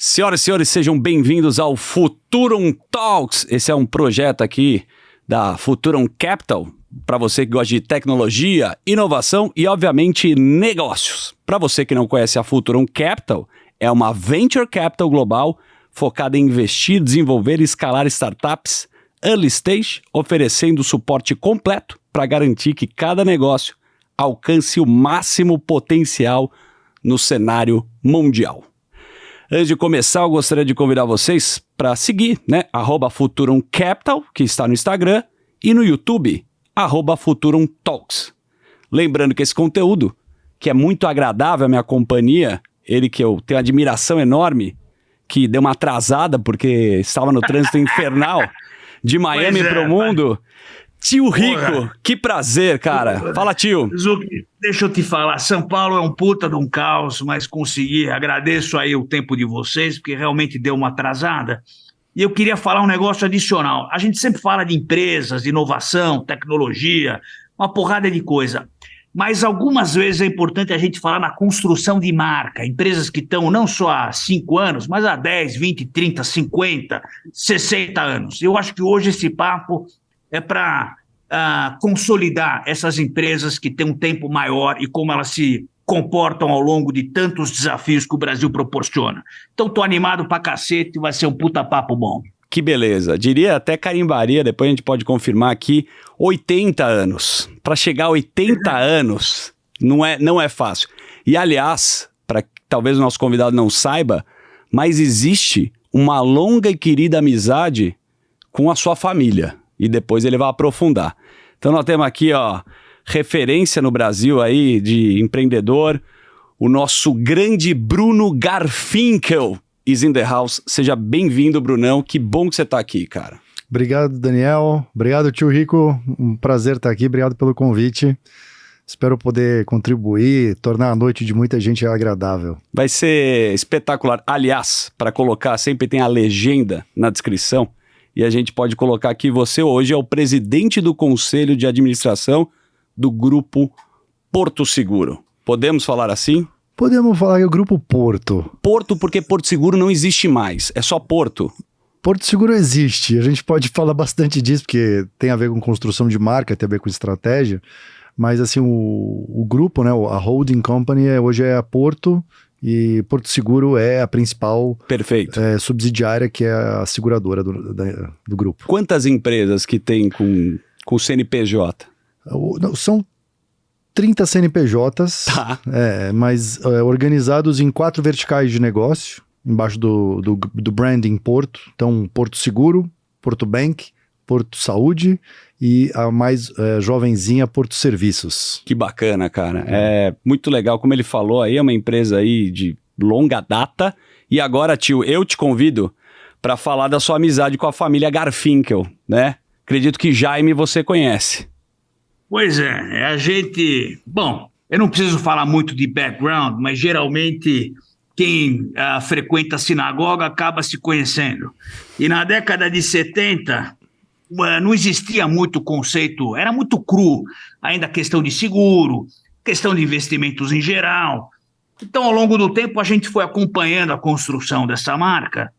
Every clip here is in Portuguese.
Senhoras e senhores, sejam bem-vindos ao Futurum Talks. Esse é um projeto aqui da Futurum Capital, para você que gosta de tecnologia, inovação e, obviamente, negócios. Para você que não conhece a Futurum Capital, é uma venture capital global focada em investir, desenvolver e escalar startups early stage, oferecendo suporte completo para garantir que cada negócio alcance o máximo potencial no cenário mundial. Antes de começar, eu gostaria de convidar vocês para seguir, @Futurum Capital, que está no Instagram, e no YouTube, @Futurum Talks. Lembrando que esse conteúdo, que é muito agradável à minha companhia, ele que eu tenho admiração enorme, que deu uma atrasada porque estava no trânsito infernal de Miami para o mundo. Tio Rico, que prazer, cara. Fala, tio. Zucchi, deixa eu te falar, São Paulo é um puta de um caos, mas agradeço aí o tempo de vocês, porque realmente deu uma atrasada. E eu queria falar um negócio adicional. A gente sempre fala de empresas, de inovação, tecnologia, uma porrada de coisa. Mas algumas vezes é importante a gente falar na construção de marca. Empresas que estão não só há 5 anos, mas há 10, 20, 30, 50, 60 anos. Eu acho que hoje esse papo é para consolidar essas empresas que têm um tempo maior e como elas se comportam ao longo de tantos desafios que o Brasil proporciona. Então, tô animado pra cacete, vai ser um puta papo bom. Que beleza. Diria até carimbaria, depois a gente pode confirmar aqui, 80 anos. Para chegar a 80 anos, não é fácil. E, aliás, para talvez o nosso convidado não saiba, mas existe uma longa e querida amizade com a sua família. E depois ele vai aprofundar. Então nós temos aqui, referência no Brasil aí de empreendedor, o nosso grande Bruno Garfinkel is in the house. Seja bem-vindo, Brunão. Que bom que você está aqui, cara. Obrigado, Daniel. Obrigado, tio Rico. Um prazer estar aqui. Obrigado pelo convite. Espero poder contribuir, tornar a noite de muita gente agradável. Vai ser espetacular. Aliás, para colocar, sempre tem a legenda na descrição. E a gente pode colocar aqui, você hoje é o presidente do Conselho de Administração do Grupo Porto Seguro. Podemos falar assim? Podemos falar que é o Grupo Porto. Porto porque Porto Seguro não existe mais, é só Porto. Porto Seguro existe, a gente pode falar bastante disso, porque tem a ver com construção de marca, tem a ver com estratégia, mas assim, o grupo, a holding company hoje é a Porto, e Porto Seguro é a principal subsidiária, que é a seguradora do grupo. Quantas empresas que tem com CNPJ? São 30 CNPJs, mas organizados em 4 verticais de negócio, embaixo do branding Porto. Então, Porto Seguro, Porto Bank, Porto Saúde e a mais jovenzinha, Porto Serviços. Que bacana, cara. É muito legal, como ele falou aí, é uma empresa aí de longa data. E agora, tio, eu te convido para falar da sua amizade com a família Garfinkel, né? Acredito que Jaime você conhece. Pois é, a gente... Bom, eu não preciso falar muito de background, mas geralmente quem frequenta a sinagoga acaba se conhecendo. E na década de 70... não existia muito conceito, era muito cru, ainda a questão de seguro, questão de investimentos em geral. Então, ao longo do tempo, a gente foi acompanhando a construção dessa marca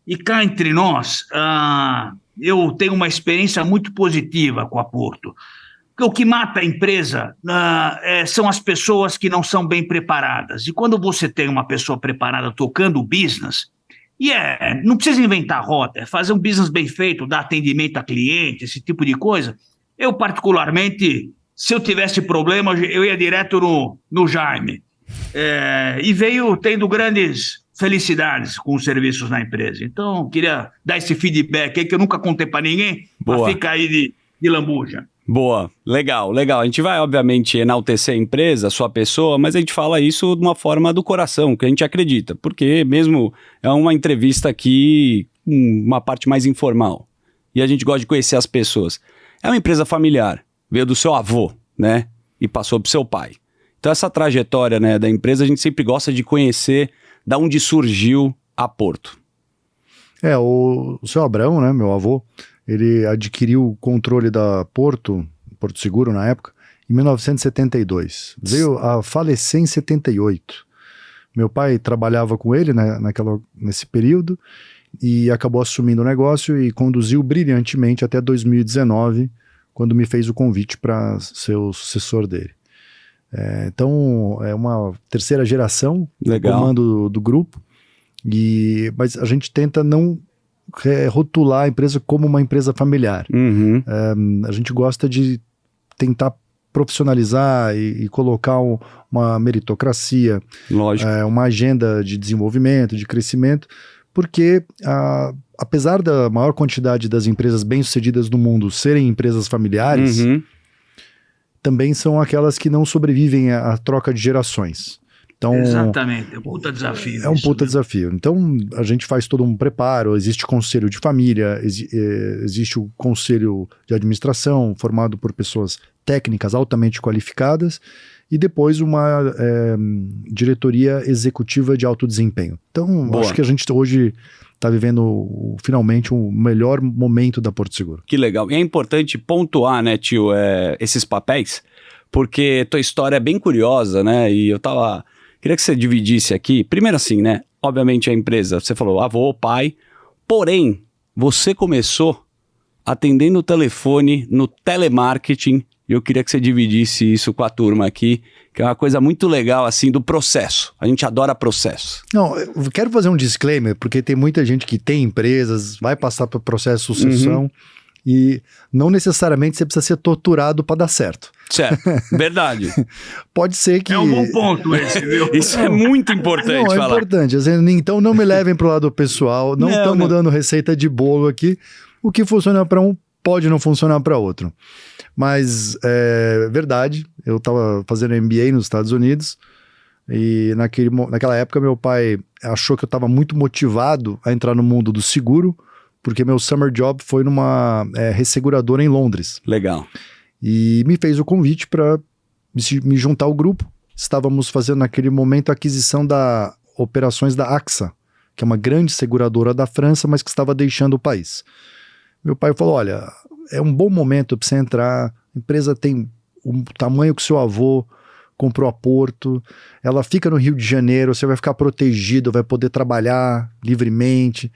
e cá entre nós, eu tenho uma experiência muito positiva com a Porto. Porque o que mata a empresa são as pessoas que não são bem preparadas. E quando você tem uma pessoa preparada tocando o business... não precisa inventar roda, é fazer um business bem feito, dar atendimento a cliente, esse tipo de coisa. Eu, particularmente, se eu tivesse problema, eu ia direto no Jaime. E veio tendo grandes felicidades com os serviços na empresa. Então, queria dar esse feedback aí, que eu nunca contei para ninguém, mas fica aí de lambuja. Boa, legal. A gente vai, obviamente, enaltecer a empresa, a sua pessoa, mas a gente fala isso de uma forma do coração, que a gente acredita, porque mesmo é uma entrevista aqui, uma parte mais informal, e a gente gosta de conhecer as pessoas. É uma empresa familiar, veio do seu avô, né, e passou pro seu pai. Então essa trajetória, né, da empresa, a gente sempre gosta de conhecer da onde surgiu a Porto. O seu Abrão, né, meu avô, ele adquiriu o controle da Porto Seguro na época, em 1972. Veio a falecer em 78. Meu pai trabalhava com ele, né, nesse período e acabou assumindo o negócio e conduziu brilhantemente até 2019, quando me fez o convite para ser o sucessor dele. Então, é uma terceira geração do comando do grupo, mas a gente tenta não rotular a empresa como uma empresa familiar. A gente gosta de tentar profissionalizar e colocar uma meritocracia, uma agenda de desenvolvimento, de crescimento, porque apesar da maior quantidade das empresas bem-sucedidas no mundo serem empresas familiares, também são aquelas que não sobrevivem à troca de gerações. Então, exatamente, é um puta desafio. É um puta desafio. Então, a gente faz todo um preparo, existe conselho de família, existe o conselho de administração, formado por pessoas técnicas altamente qualificadas, e depois uma diretoria executiva de alto desempenho. Então, acho que a gente hoje está vivendo finalmente o melhor momento da Porto Seguro. Que legal. E é importante pontuar, né, tio, esses papéis, porque tua história é bem curiosa, né, e queria que você dividisse aqui, primeiro assim, né, obviamente a empresa, você falou avô, pai, porém, você começou atendendo o telefone no telemarketing, e eu queria que você dividisse isso com a turma aqui, que é uma coisa muito legal, assim, do processo. A gente adora processo. Não, eu quero fazer um disclaimer, porque tem muita gente que tem empresas, vai passar por processo de sucessão, e não necessariamente você precisa ser torturado para dar certo. Certo, verdade. Pode ser que... É um bom ponto esse, viu? Isso é muito importante falar. É importante. Então não me levem para o lado pessoal, não estamos dando receita de bolo aqui. O que funciona para um pode não funcionar para outro. Mas é verdade, eu estava fazendo MBA nos Estados Unidos e naquela época meu pai achou que eu estava muito motivado a entrar no mundo do seguro, porque meu summer job foi numa resseguradora em Londres. Legal. E me fez o convite para me juntar ao grupo. Estávamos fazendo naquele momento a aquisição das operações da AXA, que é uma grande seguradora da França, mas que estava deixando o país. Meu pai falou, olha, é um bom momento para você entrar, a empresa tem o tamanho que seu avô comprou a Porto, ela fica no Rio de Janeiro, você vai ficar protegido, vai poder trabalhar livremente,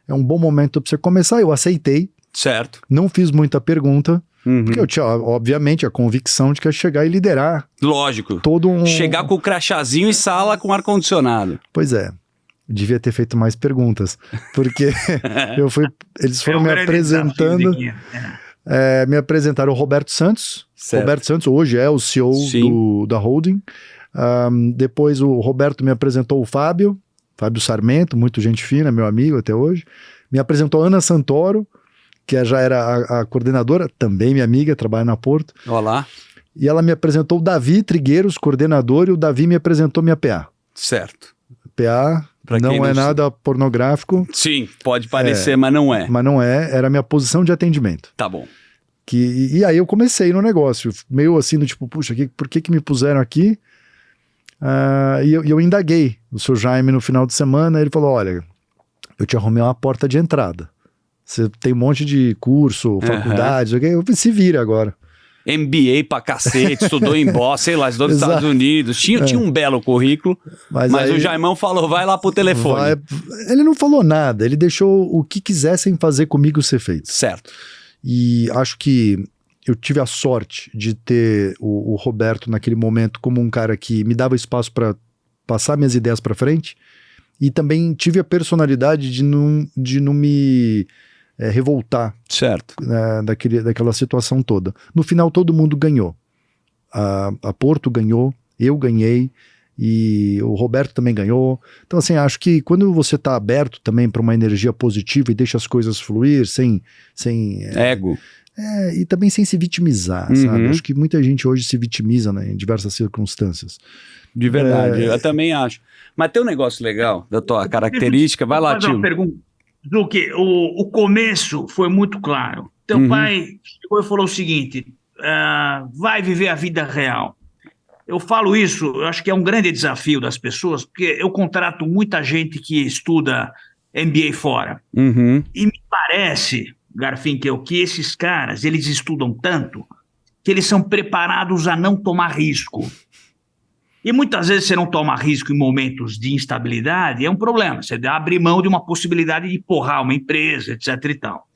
é um bom momento para você começar. Eu aceitei, certo? Não fiz muita pergunta, porque eu tinha, obviamente, a convicção de que ia chegar e liderar. Lógico. Todo chegar com o crachazinho e sala com ar-condicionado. Pois é. Devia ter feito mais perguntas, porque eles foram me apresentando, me apresentaram o Roberto Santos. Certo. Roberto Santos hoje é o CEO da holding. Depois o Roberto me apresentou o Fábio Sarmento, muito gente fina, meu amigo até hoje. Me apresentou a Ana Santoro, que já era a coordenadora, também minha amiga, trabalha na Porto. Olá. E ela me apresentou o Davi Trigueiros, coordenador, e o Davi me apresentou minha PA. Certo. PA não é nada pornográfico. Sim, pode parecer, mas não é. Mas não é, era a minha posição de atendimento. Tá bom. E aí eu comecei no negócio, meio assim, do tipo, puxa, por que me puseram aqui? E eu indaguei o seu Jaime no final de semana, ele falou, olha, eu te arrumei uma porta de entrada. Você tem um monte de curso, faculdade, eu se vira agora. MBA pra cacete, estudou em Boston, sei lá, estudou nos Estados Unidos. Tinha um belo currículo, mas aí, o Jaimão falou, vai lá pro telefone. Ele não falou nada, ele deixou o que quisessem fazer comigo ser feito. Certo. E acho que eu tive a sorte de ter o Roberto naquele momento como um cara que me dava espaço para passar minhas ideias para frente, e também tive a personalidade de não me revoltar, certo, daquela situação toda. No final todo mundo ganhou. A Porto ganhou, eu ganhei, e o Roberto também ganhou. Então assim, acho que quando você está aberto também para uma energia positiva e deixa as coisas fluir sem ego, e também sem se vitimizar, sabe? Acho que muita gente hoje se vitimiza, né, em diversas circunstâncias. De verdade, eu também acho. Mas tem um negócio legal da tua característica, vai lá, tio. Uma pergunta, Zucchi, o começo foi muito claro. Teu pai chegou e falou o seguinte, vai viver a vida real. Eu falo isso, eu acho que é um grande desafio das pessoas, porque eu contrato muita gente que estuda MBA fora. E me parece, Garfinkel, que esses caras, eles estudam tanto que eles são preparados a não tomar risco. E muitas vezes você não toma risco em momentos de instabilidade, é um problema. Você abre mão de uma possibilidade de porrar uma empresa, etc. e tal.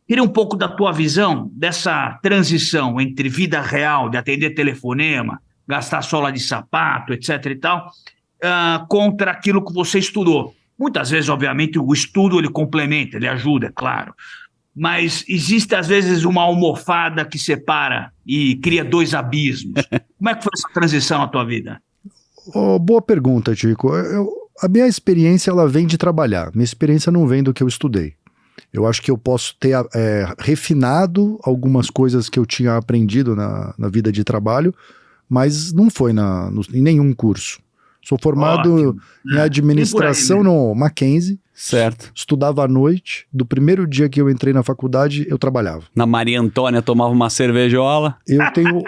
Queria um pouco da tua visão dessa transição entre vida real, de atender telefonema, gastar sola de sapato, etc. e tal, contra aquilo que você estudou. Muitas vezes, obviamente, o estudo ele complementa, ele ajuda, é claro. Mas existe, às vezes, uma almofada que separa e cria dois abismos. Como é que foi essa transição na tua vida? Oh, boa pergunta, Tico. A minha experiência ela vem de trabalhar. Minha experiência não vem do que eu estudei. Eu acho que eu posso ter refinado algumas coisas que eu tinha aprendido na vida de trabalho, mas não foi em nenhum curso. Sou formado em administração no Mackenzie. Certo. Estudava à noite. Do primeiro dia que eu entrei na faculdade, eu trabalhava. Na Maria Antônia tomava uma cervejola. Eu tenho,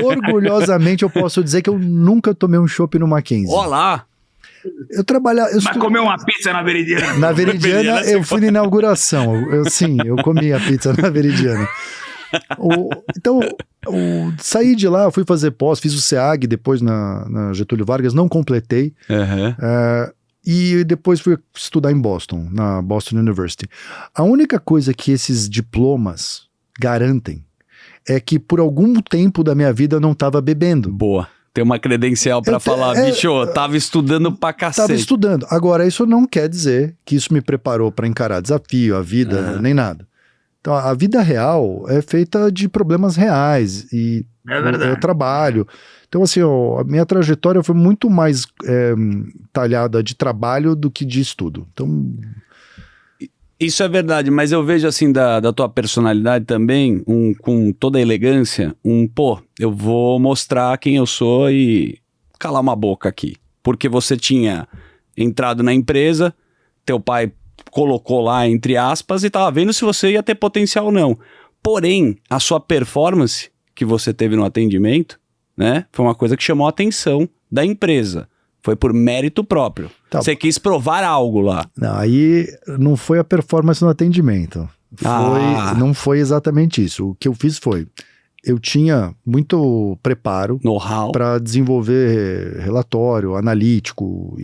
orgulhosamente, eu posso dizer que eu nunca tomei um chopp no Mackenzie. Olá! Eu trabalhava... Mas comeu uma pizza na Veridiana? Na Veridiana, eu fui na inauguração. Eu comi a pizza na Veridiana. Então, saí de lá, fui fazer pós, fiz o SEAG depois na Getúlio Vargas, não completei. E depois fui estudar em Boston, na Boston University. A única coisa que esses diplomas garantem é que por algum tempo da minha vida eu não estava bebendo. Boa. Tem uma credencial pra falar, bicho, tava estudando pra cacete. Tava estudando. Agora, isso não quer dizer que isso me preparou pra encarar desafio, a vida, nem nada. Então, a vida real é feita de problemas reais e eu trabalho. Então, assim, a minha trajetória foi muito mais talhada de trabalho do que de estudo. Então... Isso é verdade, mas eu vejo assim da tua personalidade também, com toda a elegância, eu vou mostrar quem eu sou e calar uma boca aqui. Porque você tinha entrado na empresa, teu pai colocou lá entre aspas e tava vendo se você ia ter potencial ou não. Porém, a sua performance que você teve no atendimento, né, foi uma coisa que chamou a atenção da empresa. Foi por mérito próprio. Tá. Você quis provar algo lá. Não, aí não foi a performance no atendimento. Não foi exatamente isso. O que eu fiz foi... Eu tinha muito preparo para desenvolver relatório analítico.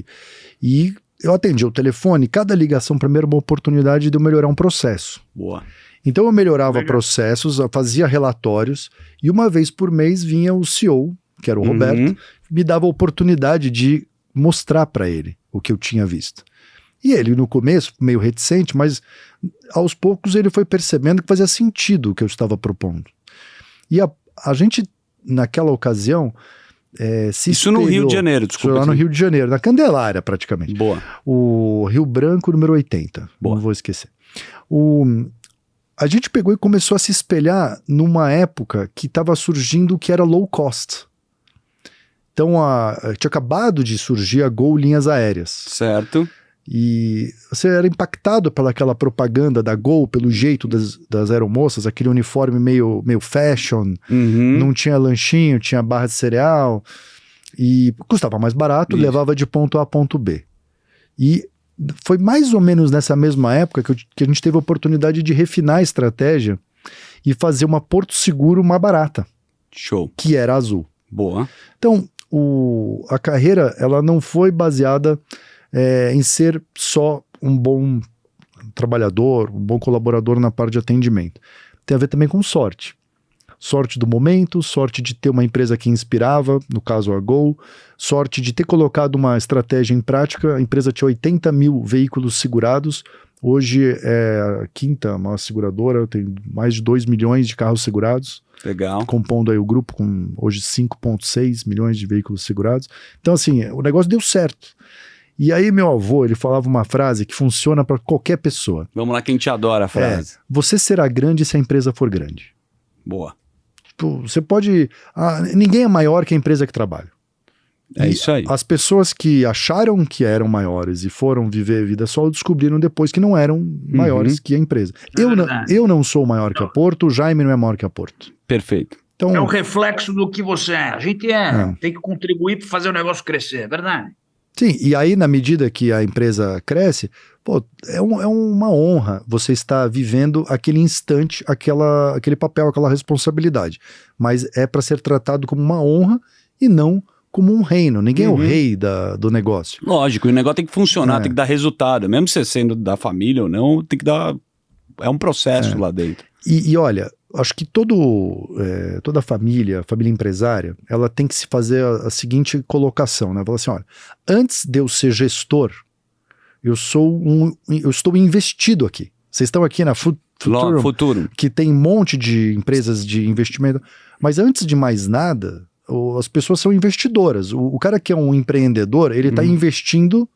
E eu atendia o telefone. Cada ligação, primeiro, uma oportunidade de eu melhorar um processo. Boa. Então eu melhorava processos, fazia relatórios. E uma vez por mês vinha o CEO, que era o Roberto, me dava a oportunidade de mostrar para ele o que eu tinha visto. E ele, no começo, meio reticente, mas aos poucos ele foi percebendo que fazia sentido o que eu estava propondo. E a gente, naquela ocasião, se Isso espelhou, no Rio de Janeiro, desculpa. Lá no Rio de Janeiro, na Candelária, praticamente. Boa. O Rio Branco, número 80. Boa. Não vou esquecer. A gente pegou e começou a se espelhar numa época que estava surgindo o que era low cost. Então, tinha acabado de surgir a Gol Linhas Aéreas. Certo. E você era impactado pelaquela propaganda da Gol, pelo jeito das aeromoças, aquele uniforme meio fashion, não tinha lanchinho, tinha barra de cereal, e custava mais barato, levava de ponto A a ponto B. E foi mais ou menos nessa mesma época que a gente teve a oportunidade de refinar a estratégia e fazer uma Porto Seguro mais barata. Show. Que era Azul. Boa. Então, a carreira, ela não foi baseada em ser só um bom trabalhador, um bom colaborador na parte de atendimento. Tem a ver também com sorte. Sorte do momento, sorte de ter uma empresa que inspirava, no caso a Gol, sorte de ter colocado uma estratégia em prática. A empresa tinha 80 mil veículos segurados, hoje é a quinta maior seguradora, tem mais de 2 milhões de carros segurados. Legal. Compondo aí o grupo com hoje 5,6 milhões de veículos segurados. Então assim, o negócio deu certo. E aí meu avô, ele falava uma frase que funciona para qualquer pessoa. Vamos lá, quem te adora a frase. Você será grande se a empresa for grande. Boa. Você pode... ninguém é maior que a empresa que trabalha. É isso aí. As pessoas que acharam que eram maiores e foram viver vida só descobriram depois que não eram maiores que a empresa. Eu não sou maior que a Porto, o Jaime não é maior que a Porto. Perfeito. Então, é o reflexo do que você é. A gente tem que contribuir para fazer o negócio crescer, é verdade? Sim, e aí na medida que a empresa cresce, é uma honra você estar vivendo aquele instante, aquele papel, aquela responsabilidade. Mas é para ser tratado como uma honra e não como um reino. Ninguém é o rei do negócio. Lógico, e o negócio tem que funcionar, tem que dar resultado. Mesmo você sendo da família ou não, tem que dar... É um processo lá dentro. E olha, acho que toda família empresária, ela tem que se fazer a seguinte colocação, né? Falar assim, olha, antes de eu ser gestor, eu estou investido aqui. Vocês estão aqui na Futurum, que tem um monte de empresas de investimento, mas antes de mais nada, as pessoas são investidoras. O cara que é um empreendedor, ele está investindo,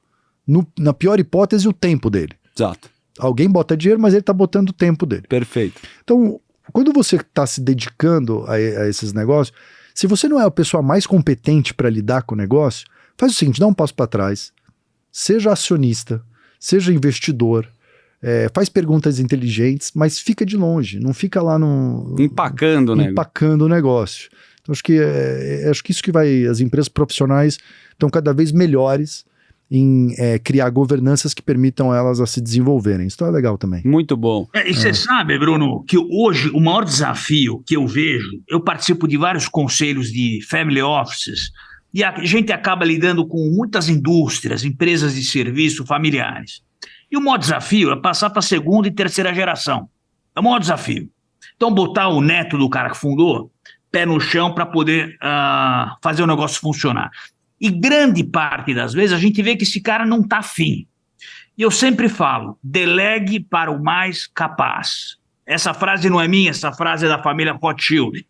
na pior hipótese, o tempo dele. Exato. Alguém bota dinheiro, mas ele está botando o tempo dele. Perfeito. Então, quando você está se dedicando a esses negócios, se você não é a pessoa mais competente para lidar com o negócio, faz o seguinte, dá um passo para trás, seja acionista, seja investidor, faz perguntas inteligentes, mas fica de longe, não fica lá empacando o negócio. Então, acho que isso que as empresas profissionais estão cada vez melhores em criar governanças que permitam elas a se desenvolverem. Isso é legal também. Muito bom. E você sabe, Bruno, que hoje o maior desafio que eu vejo, eu participo de vários conselhos de family offices, e a gente acaba lidando com muitas indústrias, empresas de serviço familiares. E o maior desafio é passar para a segunda e terceira geração. É o maior desafio. Então, botar o neto do cara que fundou, pé no chão para poder fazer o negócio funcionar. E grande parte das vezes a gente vê que esse cara não está afim. E eu sempre falo, delegue para o mais capaz. Essa frase não é minha, essa frase é da família Rothschild.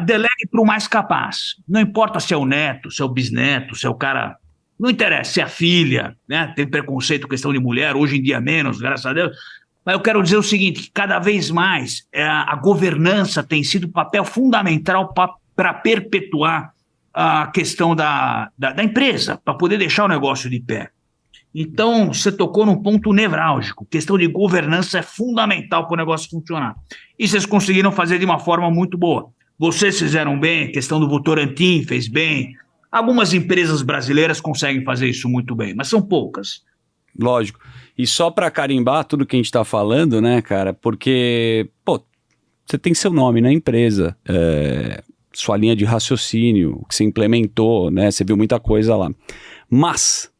Delegue para o mais capaz. Não importa se é o neto, se é o bisneto, se é o cara... Não interessa, se é a filha, né? Tem preconceito, questão de mulher, hoje em dia menos, graças a Deus. Mas eu quero dizer o seguinte, que cada vez mais a governança tem sido papel fundamental para perpetuar a questão da empresa, para poder deixar o negócio de pé. Então, você tocou num ponto nevrálgico. Questão de governança é fundamental para o negócio funcionar. E vocês conseguiram fazer de uma forma muito boa. Vocês fizeram bem, a questão do Votorantim fez bem. Algumas empresas brasileiras conseguem fazer isso muito bem, mas são poucas. Lógico. E só para carimbar tudo que a gente está falando, né, cara? Porque, você tem seu nome na empresa, sua linha de raciocínio, o que você implementou, né? Você viu muita coisa lá. Mas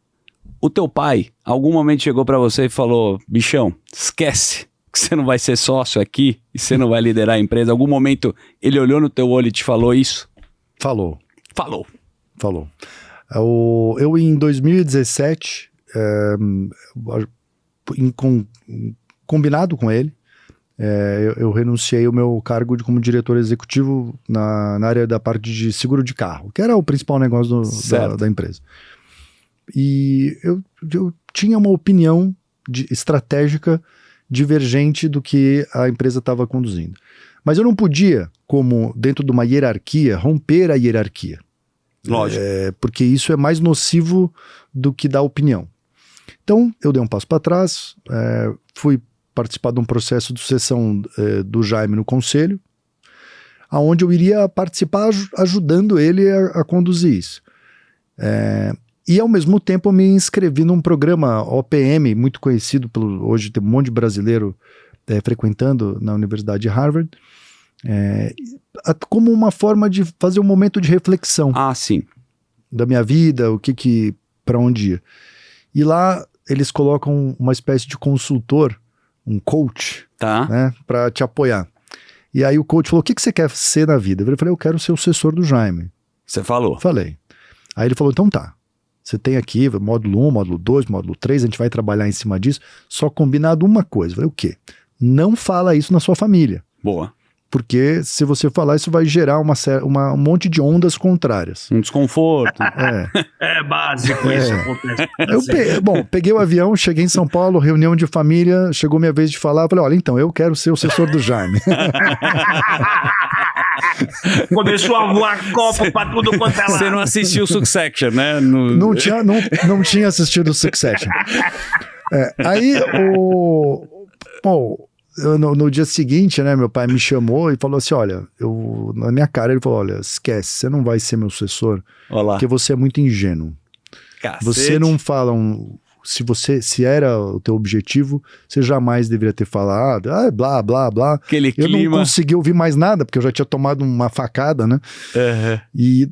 o teu pai, algum momento chegou para você e falou, bichão, esquece que você não vai ser sócio aqui e você não vai liderar a empresa. Algum momento ele olhou no teu olho e te falou isso? Falou. Falou. Eu em 2017, combinado com ele, eu renunciei ao meu cargo como diretor executivo na área da parte de seguro de carro, que era o principal negócio da empresa. E eu tinha uma opinião estratégica divergente do que a empresa estava conduzindo. Mas eu não podia, como dentro de uma hierarquia, romper a hierarquia. Lógico. Porque isso é mais nocivo do que dar opinião. Então, eu dei um passo para trás, fui participar de um processo de sucessão do Jaime no conselho, onde eu iria participar ajudando ele a conduzir isso. E, ao mesmo tempo, eu me inscrevi num programa OPM, muito conhecido, hoje tem um monte de brasileiro frequentando na Universidade de Harvard, como uma forma de fazer um momento de reflexão. Sim. Da minha vida, para onde ir. E lá eles colocam uma espécie de consultor, um coach, né, para te apoiar. E aí o coach falou, o que você quer ser na vida? Eu falei, eu quero ser o sucessor do Jaime. Você falou? Falei. Aí ele falou, então tá. Você tem aqui módulo 1, módulo 2, módulo 3, a gente vai trabalhar em cima disso, só combinado uma coisa. Eu falei, o quê? Não fala isso na sua família. Boa. Porque se você falar, isso vai gerar um monte de ondas contrárias. Um desconforto. É básico isso, acontece. Peguei o avião, cheguei em São Paulo, reunião de família, chegou minha vez de falar, falei, olha, então, eu quero ser o sucessor do Jaime. Começou a voar copo pra tudo quanto é lado. Você não assistiu Succession, né? Não tinha assistido Succession. Aí, no dia seguinte, né, meu pai me chamou e falou assim, olha, na minha cara ele falou, olha, esquece, você não vai ser meu sucessor, porque você é muito ingênuo. Cacete. Você não fala, se era o teu objetivo, você jamais deveria ter falado, blá, blá, blá. Aquele eu clima. não consegui ouvir mais nada, porque eu já tinha tomado uma facada, né? Uhum.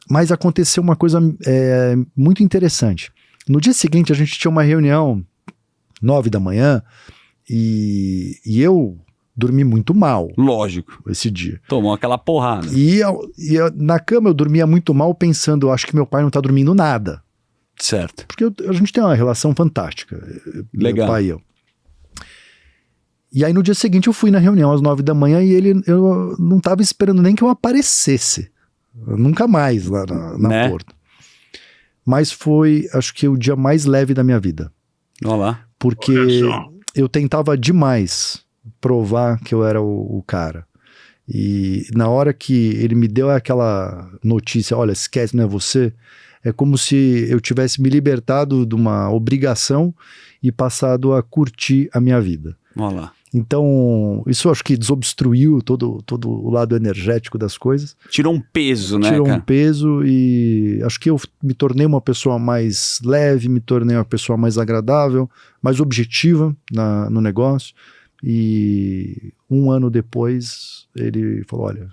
Mas aconteceu uma coisa muito interessante. No dia seguinte, a gente tinha uma reunião, 9 da manhã, e eu dormi muito mal. Lógico. Esse dia. Tomou aquela porrada. Na cama eu dormia muito mal pensando, eu acho que meu pai não tá dormindo nada. Certo. Porque a gente tem uma relação fantástica. Legal. Meu pai e eu. E aí no dia seguinte eu fui na reunião às 9 da manhã e eu não tava esperando nem que eu aparecesse. Nunca mais lá na Porto. Mas foi, acho que o dia mais leve da minha vida. Olha lá. Porque eu tentava demais provar que eu era o cara. E na hora que ele me deu aquela notícia, olha, esquece, não é você, é como se eu tivesse me libertado de uma obrigação e passado a curtir a minha vida. Olha lá. Então, isso acho que desobstruiu todo o lado energético das coisas. Tirou um peso, né, Tirou cara? um peso e acho que eu me tornei uma pessoa mais leve, me tornei uma pessoa mais agradável, mais objetiva no negócio. E um ano depois, ele falou, olha,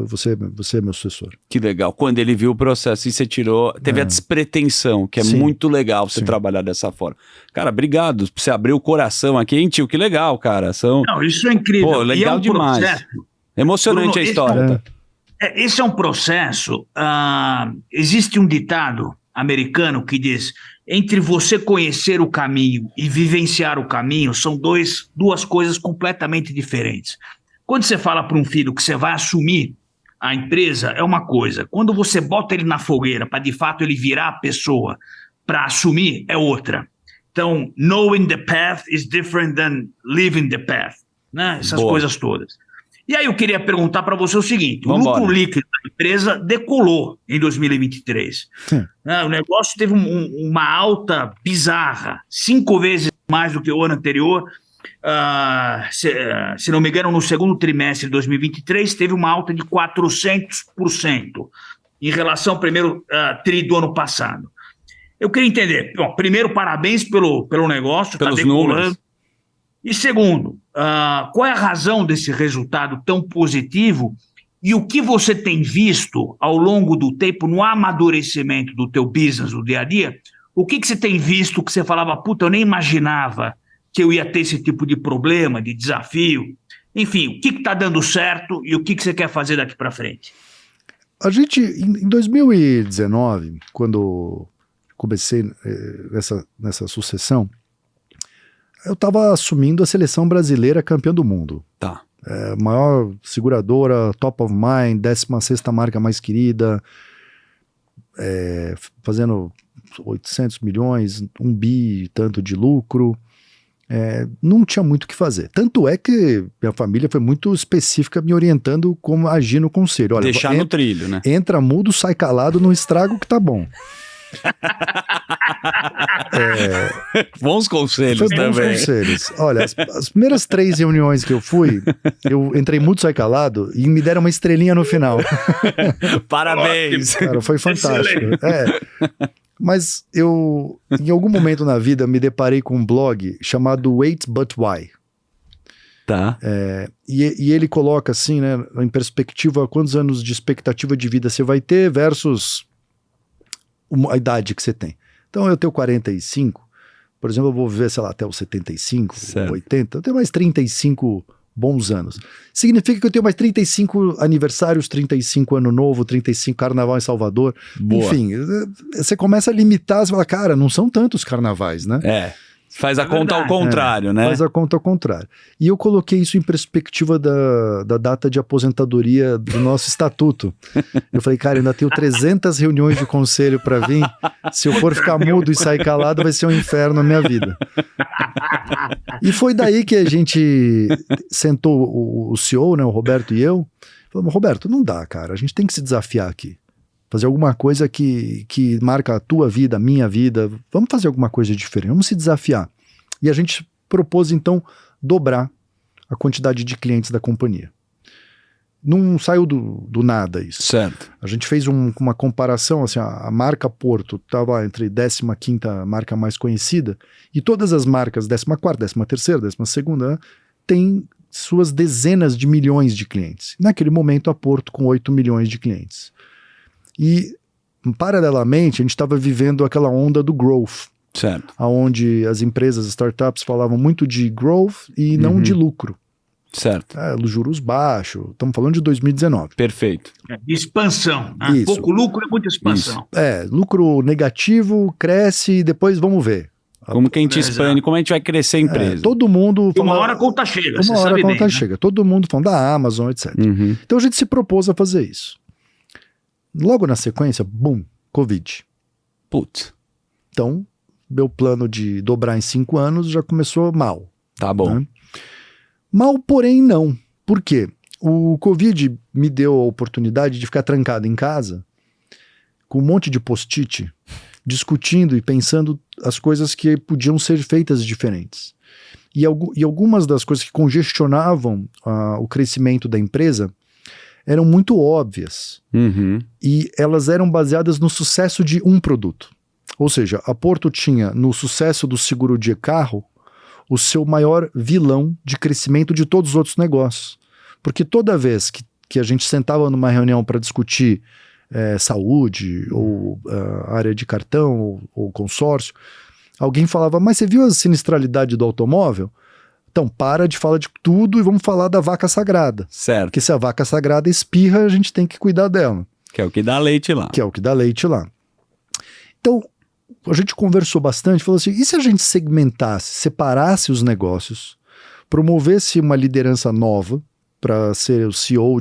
você é meu sucessor. Que legal. Quando ele viu o processo e você teve a despretensão, que é Sim. muito legal você Sim. trabalhar dessa forma. Cara, obrigado por você abrir o coração aqui, hein, tio? Que legal, cara. Não, isso é incrível. Pô, legal demais. Processo, emocionante Bruno, a história. Esse é um processo. Existe um ditado americano que diz: entre você conhecer o caminho e vivenciar o caminho, são duas coisas completamente diferentes. Quando você fala para um filho que você vai assumir a empresa, é uma coisa. Quando você bota ele na fogueira para de fato ele virar a pessoa para assumir, é outra. Então, knowing the path is different than living the path, né? Essas coisas todas. E aí eu queria perguntar para você o seguinte: o lucro líquido da empresa decolou em 2023. O negócio teve uma alta bizarra, 5 vezes mais do que o ano anterior. Se não me engano, no segundo trimestre de 2023 teve uma alta de 400% em relação ao primeiro tri do ano passado. Eu queria entender, bom, primeiro, parabéns pelo negócio, está decolando. Números. E segundo, qual é a razão desse resultado tão positivo e o que você tem visto ao longo do tempo no amadurecimento do teu business, do dia a dia? O que você tem visto que você falava, puta, eu nem imaginava que eu ia ter esse tipo de problema, de desafio? Enfim, o que está dando certo e o que você quer fazer daqui para frente? A gente, em 2019, quando comecei nessa sucessão, eu estava assumindo a seleção brasileira campeã do mundo. Tá. Maior seguradora, top of mind, 16ª marca mais querida, fazendo 800 milhões, 1 bi tanto de lucro. Não tinha muito o que fazer. Tanto é que minha família foi muito específica me orientando como agir no conselho. Olha, deixar no trilho, né? Entra mudo, sai calado, não estraga o que tá bom. Bons conselhos também. Bons conselhos. Olha, as primeiras 3 reuniões que eu fui, eu entrei mudo, sai calado e me deram uma estrelinha no final. Parabéns. Cara, foi fantástico. Mas eu, em algum momento na vida, me deparei com um blog chamado Wait But Why. Tá. E ele coloca assim, né, em perspectiva, quantos anos de expectativa de vida você vai ter versus a idade que você tem. Então eu tenho 45, por exemplo, eu vou viver, sei lá, até os 75, certo. 80, eu tenho mais 35 bons anos. Significa que eu tenho mais 35 aniversários, 35 ano novo, 35 carnaval em Salvador. Boa. Enfim, você começa a limitar, você fala, cara, não são tantos carnavais, né? Faz a conta ao contrário, né? Faz a conta ao contrário. E eu coloquei isso em perspectiva da data de aposentadoria do nosso estatuto. Eu falei, cara, eu ainda tenho 300 reuniões de conselho para vir. Se eu for ficar mudo e sair calado, vai ser um inferno na minha vida. E foi daí que a gente sentou, o CEO, né, o Roberto e eu, falamos, Roberto, não dá, cara, a gente tem que se desafiar aqui. Fazer alguma coisa que marca a tua vida, a minha vida. Vamos fazer alguma coisa diferente, vamos se desafiar. E a gente propôs, então, dobrar a quantidade de clientes da companhia. Não saiu do nada isso. Certo. A gente fez uma comparação, assim, a marca Porto estava entre 15ª marca mais conhecida, e todas as marcas, 14ª, 13ª, 12ª, né, têm suas dezenas de milhões de clientes. Naquele momento, a Porto com 8 milhões de clientes. E, paralelamente, a gente estava vivendo aquela onda do growth, Certo. onde as empresas, startups falavam muito de growth e não de lucro. Certo. Juros baixos, estamos falando de 2019. Perfeito. De expansão. Né? Isso. Pouco lucro é muita expansão. Lucro negativo, cresce e depois vamos ver. Como que a gente expande, Exato. como a gente vai crescer a empresa. Todo mundo... E uma hora a conta chega, você Uma hora sabe a conta bem. Né? chega. Todo mundo falando da Amazon, etc. Uhum. Então a gente se propôs a fazer isso. Logo na sequência, Covid. Putz, Então, meu plano de dobrar em 5 anos já começou mal. tá bom. Né? Mal, porém, não. Por quê? O Covid me deu a oportunidade de ficar trancado em casa com um monte de post-it, discutindo e pensando as coisas que podiam ser feitas diferentes. E algumas das coisas que congestionavam o crescimento da empresa eram muito óbvias. Uhum. E elas eram baseadas no sucesso de um produto. Ou seja, a Porto tinha, no sucesso do seguro de carro, o seu maior vilão de crescimento de todos os outros negócios. Porque toda vez que a gente sentava numa reunião para discutir saúde, ou área de cartão, ou consórcio, alguém falava, mas você viu a sinistralidade do automóvel? Então, para de falar de tudo e vamos falar da vaca sagrada. Certo. Porque se a vaca sagrada espirra, a gente tem que cuidar dela. Que é o que dá leite lá. Que é o que dá leite lá. Então, a gente conversou bastante, falou assim, e se a gente segmentasse, separasse os negócios, promovesse uma liderança nova para ser o CEO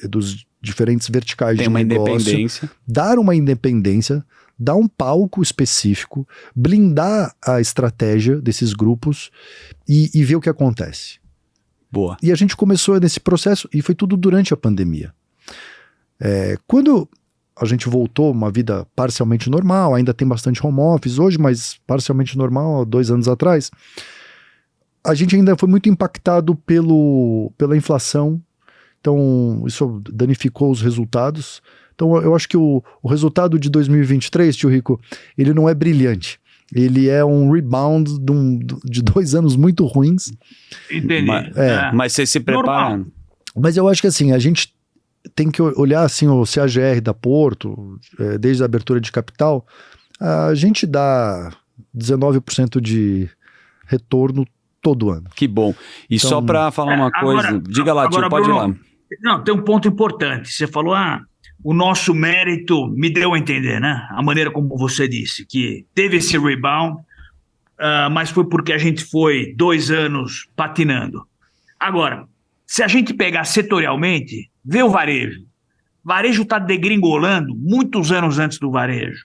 dos diferentes verticais Tem de uma negócio, independência. dar uma independência, dar um palco específico, blindar a estratégia desses grupos e ver o que acontece. Boa. E a gente começou nesse processo e foi tudo durante a pandemia. Quando a gente voltou uma vida parcialmente normal, ainda tem bastante home office hoje, mas parcialmente normal, há 2 anos atrás, a gente ainda foi muito impactado pela inflação, então isso danificou os resultados. Então eu acho que o resultado de 2023, tio Rico, ele não é brilhante. Ele é um rebound de 2 anos muito ruins. Entendi. Mas você se prepara... Normal. Mas eu acho que assim, a gente tem que olhar assim o CAGR da Porto, desde a abertura de capital, a gente dá 19% de retorno todo ano. Que bom. E Então, só para falar uma coisa... Diga lá, tio, pode ir lá. Não, tem um ponto importante. Você falou, o nosso mérito me deu a entender, né? A maneira como você disse, que teve esse rebound, mas foi porque a gente foi 2 anos patinando. Agora, se a gente pegar setorialmente, vê o varejo. O varejo está degringolando muitos anos antes do varejo.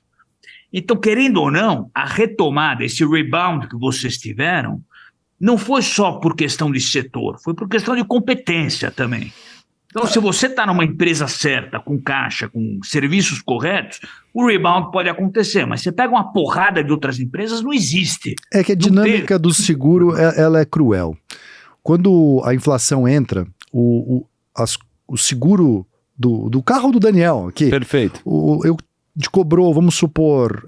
Então, querendo ou não, a retomada, esse rebound que vocês tiveram, não foi só por questão de setor, foi por questão de competência também. Então, se você está numa empresa certa, com caixa, com serviços corretos, o rebound pode acontecer, mas você pega uma porrada de outras empresas, não existe. É que a dinâmica do seguro, ela é cruel. Quando a inflação entra, o seguro do carro do Daniel aqui, Perfeito. eu te cobrou, vamos supor,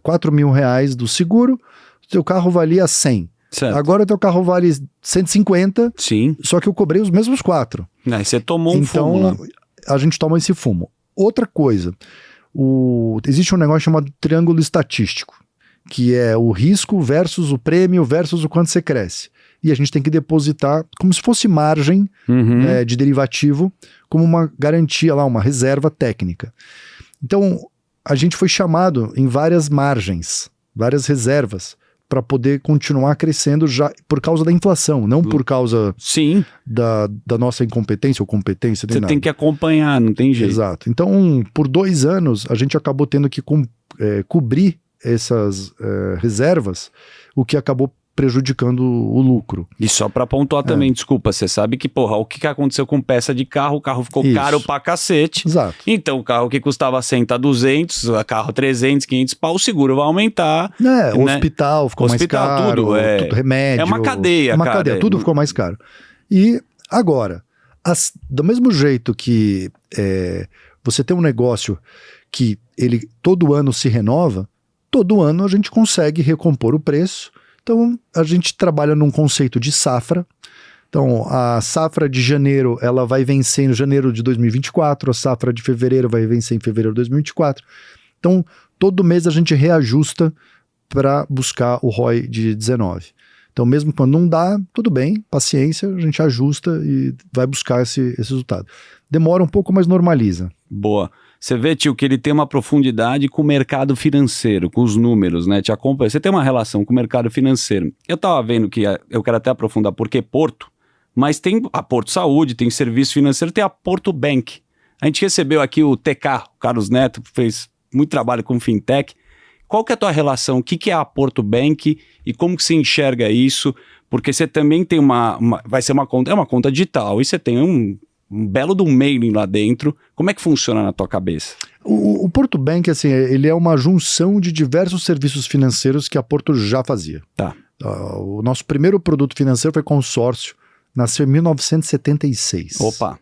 4 mil reais do seguro, seu carro valia 100. Certo. Agora o teu carro vale 150, Sim. só que eu cobrei os mesmos 4. Aí você tomou um fumo lá. Então, a gente toma esse fumo. Outra coisa, existe um negócio chamado triângulo estatístico, que é o risco versus o prêmio versus o quanto você cresce. E a gente tem que depositar como se fosse margem de derivativo, como uma garantia lá, uma reserva técnica. Então, a gente foi chamado em várias margens, várias reservas, para poder continuar crescendo já por causa da inflação, não por causa Sim. da nossa incompetência ou competência. Você tem que acompanhar, não tem jeito. Exato. Então, por 2 anos, a gente acabou tendo que cobrir essas reservas, o que acabou prejudicando o lucro. E só pra pontuar também, desculpa, você sabe que, porra, o que aconteceu com peça de carro? O carro ficou caro pra cacete. Exato. Então, o carro que custava 100 tá 200, o carro 300, 500 pau, o seguro vai aumentar. O hospital ficou mais caro, tudo, remédio. É uma cadeia, uma cadeia, tudo ficou mais caro. E agora, do mesmo jeito que você tem um negócio que ele todo ano se renova, todo ano a gente consegue recompor o preço. Então, a gente trabalha num conceito de safra. Então, a safra de janeiro, ela vai vencer em janeiro de 2024, a safra de fevereiro vai vencer em fevereiro de 2024. Então, todo mês a gente reajusta para buscar o ROI de 19. Então, mesmo quando não dá, tudo bem, paciência, a gente ajusta e vai buscar esse resultado. Demora um pouco, mas normaliza. Boa. Você vê, tio, que ele tem uma profundidade com o mercado financeiro, com os números, né? Te acompanha. Você tem uma relação com o mercado financeiro. Eu tava vendo que, eu quero até aprofundar por que Porto, mas tem a Porto Saúde, tem serviço financeiro, tem a Porto Bank. A gente recebeu aqui o TK, o Carlos Neto, que fez muito trabalho com fintech. Qual que é a tua relação? O que é a Porto Bank e como que você enxerga isso? Porque você também tem vai ser uma conta, é uma conta digital e você tem um belo de um mailing lá dentro. Como é que funciona na tua cabeça? O Porto Bank, assim, ele é uma junção de diversos serviços financeiros que a Porto já fazia. Tá. O nosso primeiro produto financeiro foi consórcio, nasceu em 1976. Opa!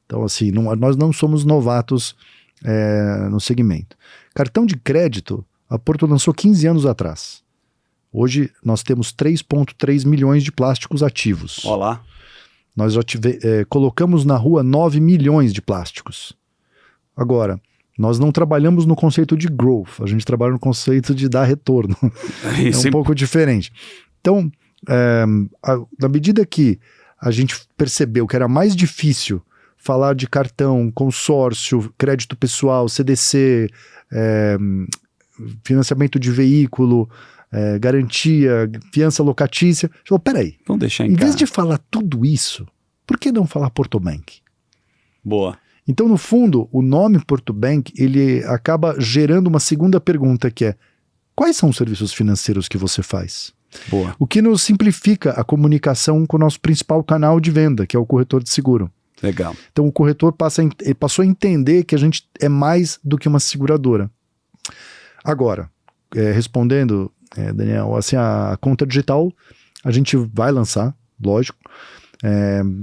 Então, assim, nós não somos novatos no segmento. Cartão de crédito, a Porto lançou 15 anos atrás. Hoje, nós temos 3,3 milhões de plásticos ativos. Olá. Nós já colocamos na rua 9 milhões de plásticos. Agora, nós não trabalhamos no conceito de growth, a gente trabalha no conceito de dar retorno. É um pouco diferente. Então, na medida que a gente percebeu que era mais difícil falar de cartão, consórcio, crédito pessoal, CDC, financiamento de veículo, garantia, fiança locatícia. A gente falou, peraí, vamos deixar em vez de falar tudo isso, por que não falar Porto Bank? Boa. Então, no fundo, o nome Porto Bank, ele acaba gerando uma segunda pergunta que é, quais são os serviços financeiros que você faz? Boa. O que nos simplifica a comunicação com o nosso principal canal de venda, que é o corretor de seguro. Legal. Então o corretor passou a entender que a gente é mais do que uma seguradora. Agora, respondendo, Daniel, assim, a conta digital a gente vai lançar, lógico,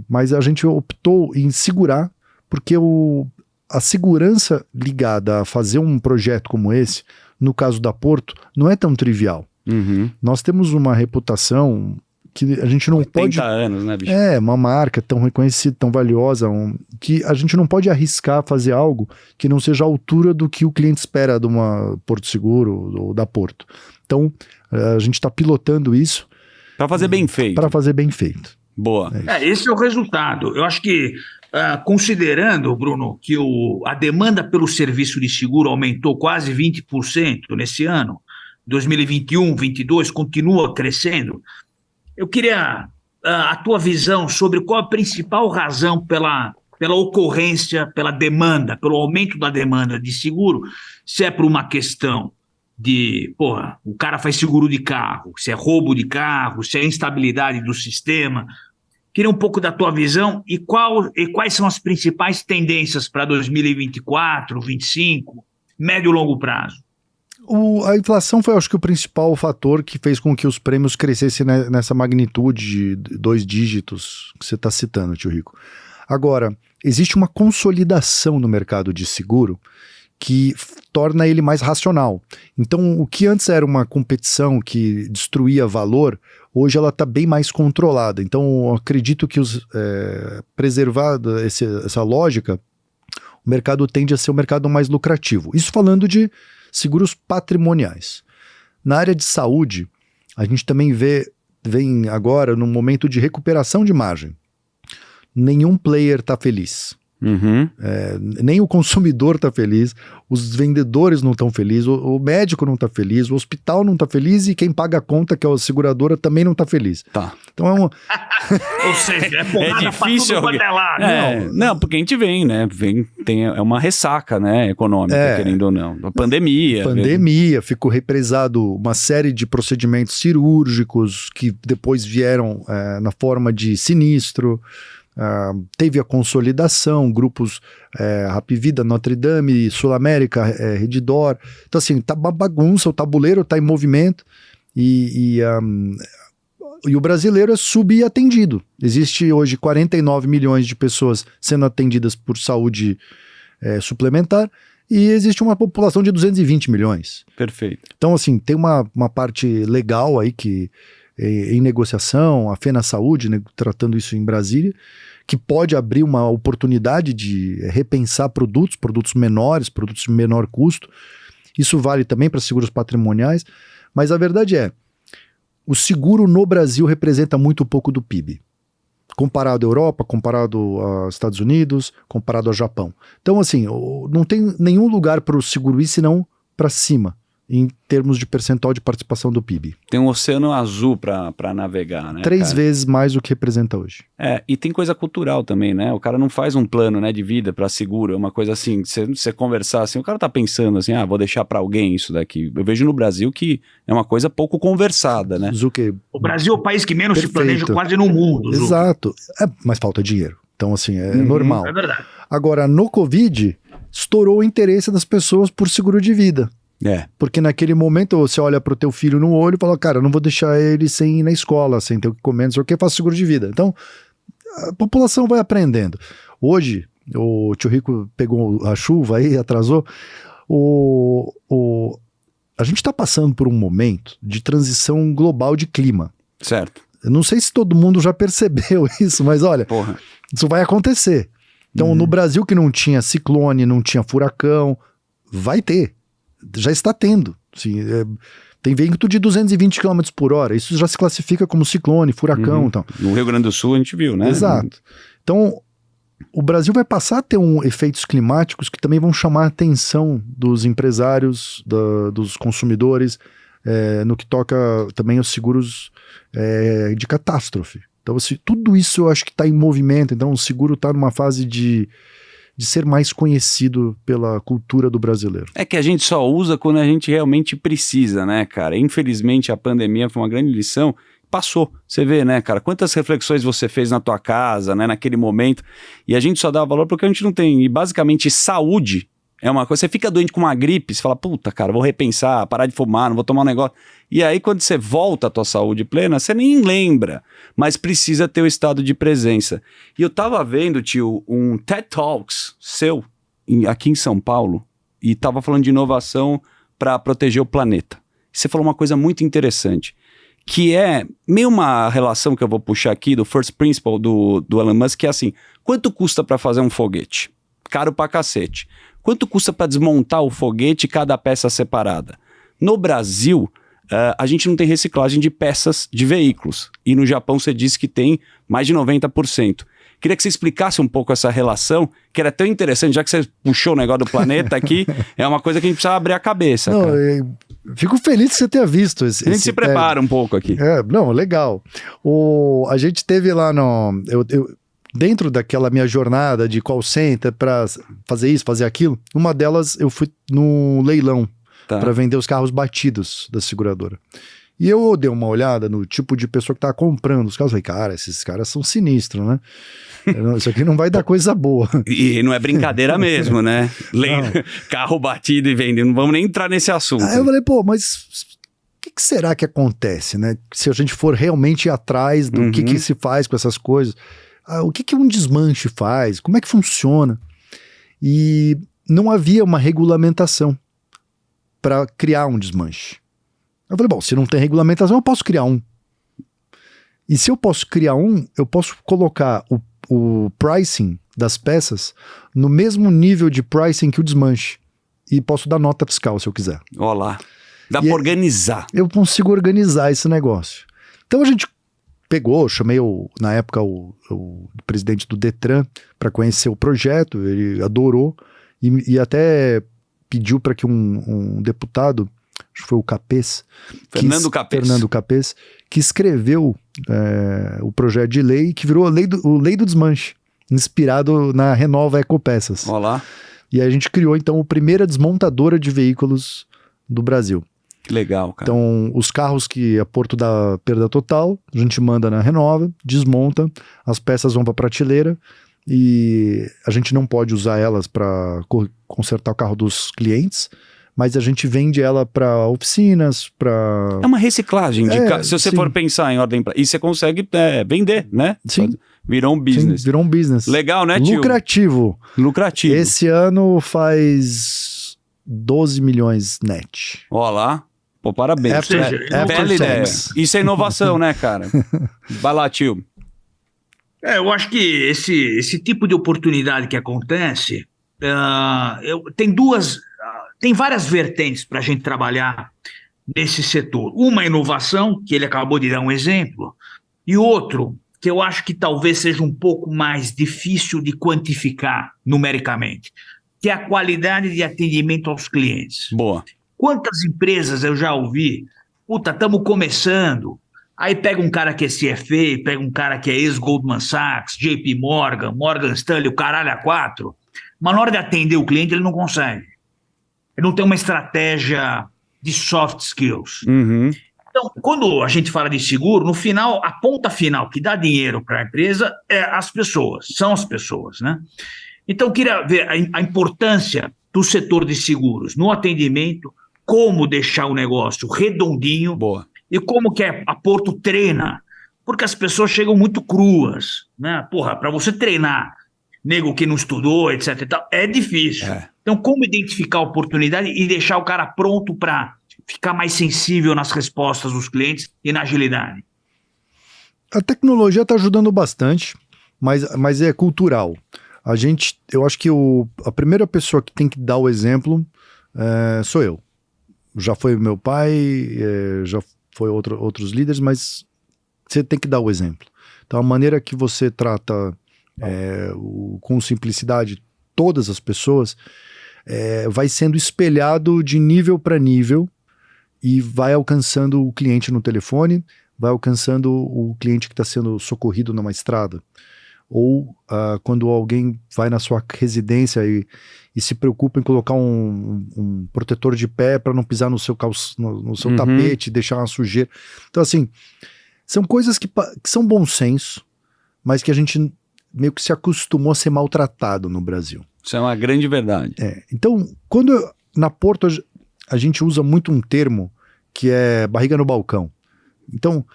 mas a gente optou em segurar porque a segurança ligada a fazer um projeto como esse, no caso da Porto, não é tão trivial. Uhum. Nós temos uma reputação que a gente não 80 pode... anos, né, bicho? Uma marca tão reconhecida, tão valiosa, que a gente não pode arriscar fazer algo que não seja à altura do que o cliente espera de uma Porto Seguro ou da Porto. Então, a gente está pilotando isso. Para fazer bem feito. Para fazer bem feito. Boa. Esse é o resultado. Eu acho que, considerando, Bruno, que a demanda pelo serviço de seguro aumentou quase 20% nesse ano, 2021, 2022, continua crescendo. Eu queria a tua visão sobre qual a principal razão pela ocorrência, pela demanda, pelo aumento da demanda de seguro, se é por uma questão de, o cara faz seguro de carro, se é roubo de carro, se é instabilidade do sistema. Queria um pouco da tua visão e quais são as principais tendências para 2024, 2025, médio e longo prazo. A inflação foi, acho que, o principal fator que fez com que os prêmios crescessem nessa magnitude de 2 dígitos que você está citando, tio Rico. Agora, existe uma consolidação no mercado de seguro que torna ele mais racional. Então, o que antes era uma competição que destruía valor, hoje ela está bem mais controlada. Então, eu acredito que preservado essa lógica, o mercado tende a ser um mercado mais lucrativo. Isso falando de seguros patrimoniais. Na área de saúde, a gente também vem agora num momento de recuperação de margem. Nenhum player está feliz. Uhum. Nem o consumidor está feliz, os vendedores não estão felizes, o médico não está feliz, o hospital não está feliz e quem paga a conta, que é a seguradora, também não está feliz. Tá. Então Ou seja, é difícil. Não, porque a gente vem, né? É uma ressaca, né? Econômica, querendo ou não. A pandemia. Ficou represado uma série de procedimentos cirúrgicos que depois vieram na forma de sinistro. Teve a consolidação, grupos Rapvida, Notre Dame, Sul América, Redditor. Então, assim, tá uma bagunça, o tabuleiro tá em movimento e o brasileiro é subatendido. Existe hoje 49 milhões de pessoas sendo atendidas por saúde suplementar e existe uma população de 220 milhões. Perfeito. Então, assim, tem uma parte legal aí que em negociação, a Fena Saúde, né, tratando isso em Brasília, que pode abrir uma oportunidade de repensar produtos menores, produtos de menor custo. Isso vale também para seguros patrimoniais, mas a verdade é, o seguro no Brasil representa muito pouco do PIB. Comparado à Europa, comparado aos Estados Unidos, comparado ao Japão. Então, assim, não tem nenhum lugar para o seguro ir senão para cima, em termos de percentual de participação do PIB. Tem um oceano azul para navegar, né? 3 vezes mais do que representa hoje. E tem coisa cultural também, né? O cara não faz um plano, né, de vida para seguro, é uma coisa assim, você conversar assim, o cara tá pensando assim, vou deixar para alguém isso daqui. Eu vejo no Brasil que é uma coisa pouco conversada, né? Zucchi, O Brasil é o país que menos perfeito. se planeja quase no mundo. Zucchi. Exato. Mas falta dinheiro. Então, assim, é normal. É verdade. Agora, no Covid, estourou o interesse das pessoas por seguro de vida. Porque naquele momento você olha pro teu filho no olho e fala, cara, eu não vou deixar ele sem ir na escola, sem ter o que comer, não sei o que, faço seguro de vida. Então, a população vai aprendendo. Hoje, o tio Rico pegou a chuva aí, atrasou. A gente está passando por um momento de transição global de clima. Certo. Eu não sei se todo mundo já percebeu isso, mas olha, isso vai acontecer. Então, no Brasil que não tinha ciclone, não tinha furacão, vai ter. Já está tendo. Assim, tem vento de 220 km por hora. Isso já se classifica como ciclone, furacão. Então. No Rio Grande do Sul a gente viu, né? Exato. Então, o Brasil vai passar a ter efeitos climáticos que também vão chamar a atenção dos empresários, dos consumidores, no que toca também aos seguros de catástrofe. Então, assim, tudo isso eu acho que está em movimento. Então, o seguro está numa fase de ser mais conhecido pela cultura do brasileiro. É que a gente só usa quando a gente realmente precisa, né, cara? Infelizmente, a pandemia foi uma grande lição. Passou. Você vê, né, cara? Quantas reflexões você fez na tua casa, né, naquele momento. E a gente só dá valor porque a gente não tem. E basicamente, saúde é uma coisa. Você fica doente com uma gripe, você fala, puta, cara, vou repensar, parar de fumar, não vou tomar um negócio. E aí, quando você volta à tua saúde plena, você nem lembra, mas precisa ter o estado de presença. E eu tava vendo, tio, um TED Talks seu, aqui em São Paulo, e tava falando de inovação para proteger o planeta. Você falou uma coisa muito interessante, que é meio uma relação que eu vou puxar aqui do First Principle do Elon Musk, que é assim, quanto custa para fazer um foguete? Caro pra cacete. Quanto custa para desmontar o foguete, cada peça separada? No Brasil, a gente não tem reciclagem de peças de veículos. E no Japão você disse que tem mais de 90%. Queria que você explicasse um pouco essa relação, que era tão interessante, já que você puxou o negócio do planeta aqui, é uma coisa que a gente precisa abrir a cabeça. Não, fico feliz que você tenha visto esse. A gente se prepara um pouco aqui. Não, legal. A gente teve lá dentro daquela minha jornada de call center para fazer isso, fazer aquilo, uma delas eu fui no leilão para vender os carros batidos da seguradora. E eu dei uma olhada no tipo de pessoa que estava comprando os carros. Falei, cara, esses caras são sinistros, né? Isso aqui não vai dar coisa boa. E não é brincadeira mesmo, né? Carro batido e vendendo, não vamos nem entrar nesse assunto. Aí eu falei, mas o que será que acontece, né? Se a gente for realmente ir atrás do que se faz com essas coisas. O que um desmanche faz? Como é que funciona? E não havia uma regulamentação para criar um desmanche. Eu falei, se não tem regulamentação, eu posso criar um. E se eu posso criar um, eu posso colocar o pricing das peças no mesmo nível de pricing que o desmanche. E posso dar nota fiscal se eu quiser. Olá. Dá para organizar. Eu consigo organizar esse negócio. Então a gente chamei na época o presidente do Detran para conhecer o projeto, ele adorou e até pediu para que um deputado, acho que foi o Capês, Fernando Capês, que escreveu o projeto de lei que virou a lei do desmanche, inspirado na Renova Ecopeças. Olá. E aí a gente criou então a primeira desmontadora de veículos do Brasil. Que legal, cara. Então, os carros que a Porto dá perda total, a gente manda na Renova, desmonta, as peças vão para a prateleira e a gente não pode usar elas para consertar o carro dos clientes, mas a gente vende ela para oficinas, para... É uma reciclagem de carro. Se você for pensar em ordem... E você consegue vender, né? Sim. Virou um business. Sim, virou um business. Legal, né, tio? Lucrativo. Esse ano faz 12 milhões net. Olá. Pô, parabéns. After- Bela ideia. tax. Isso é inovação, né, cara? Vai lá, tio. Eu acho que esse tipo de oportunidade que acontece tem várias vertentes para a gente trabalhar nesse setor. Uma inovação, que ele acabou de dar um exemplo, e outro, que eu acho que talvez seja um pouco mais difícil de quantificar numericamente, que é a qualidade de atendimento aos clientes. Boa. Quantas empresas eu já ouvi, puta, estamos começando, aí pega um cara que é CFA, pega um cara que é ex-Goldman Sachs, JP Morgan, Morgan Stanley, o caralho a quatro, mas na hora de atender o cliente ele não consegue. Ele não tem uma estratégia de soft skills. Uhum. Então, quando a gente fala de seguro, no final, a ponta final que dá dinheiro para a empresa são as pessoas, né? Então, eu queria ver a importância do setor de seguros no atendimento, como deixar o negócio redondinho. Boa. E como que a Porto treina, porque as pessoas chegam muito cruas, né? Porra, para você treinar nego que não estudou, etc e tal, é difícil. Então, como identificar a oportunidade e deixar o cara pronto para ficar mais sensível nas respostas dos clientes e na agilidade? A tecnologia está ajudando bastante, mas é cultural. Eu acho que a primeira pessoa que tem que dar o exemplo sou eu. Já foi meu pai, já foi outros líderes, mas você tem que dar o exemplo. Então, a maneira que você trata com simplicidade todas as pessoas vai sendo espelhado de nível para nível e vai alcançando o cliente no telefone, vai alcançando o cliente que está sendo socorrido numa estrada. Ou quando alguém vai na sua residência e se preocupa em colocar um protetor de pé para não pisar no seu tapete, deixar uma sujeira. Então, assim, são coisas que são bom senso, mas que a gente meio que se acostumou a ser maltratado no Brasil. Isso é uma grande verdade. Então, na Porto a gente usa muito um termo que é barriga no balcão. Então...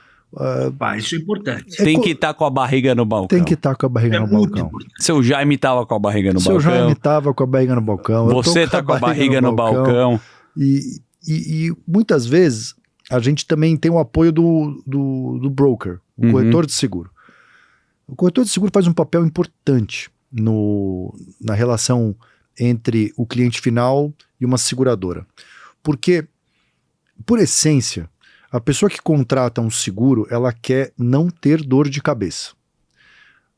isso é importante. Tem que estar com a barriga no balcão. Tem que estar com a barriga no balcão. Importante. Seu Jaime estava com a barriga no balcão. Seu Jaime estava com a barriga no balcão. Você está com a barriga no balcão. E muitas vezes a gente também tem o apoio do broker, o corretor de seguro. O corretor de seguro faz um papel importante na relação entre o cliente final e uma seguradora. Porque, por essência, a pessoa que contrata um seguro, ela quer não ter dor de cabeça.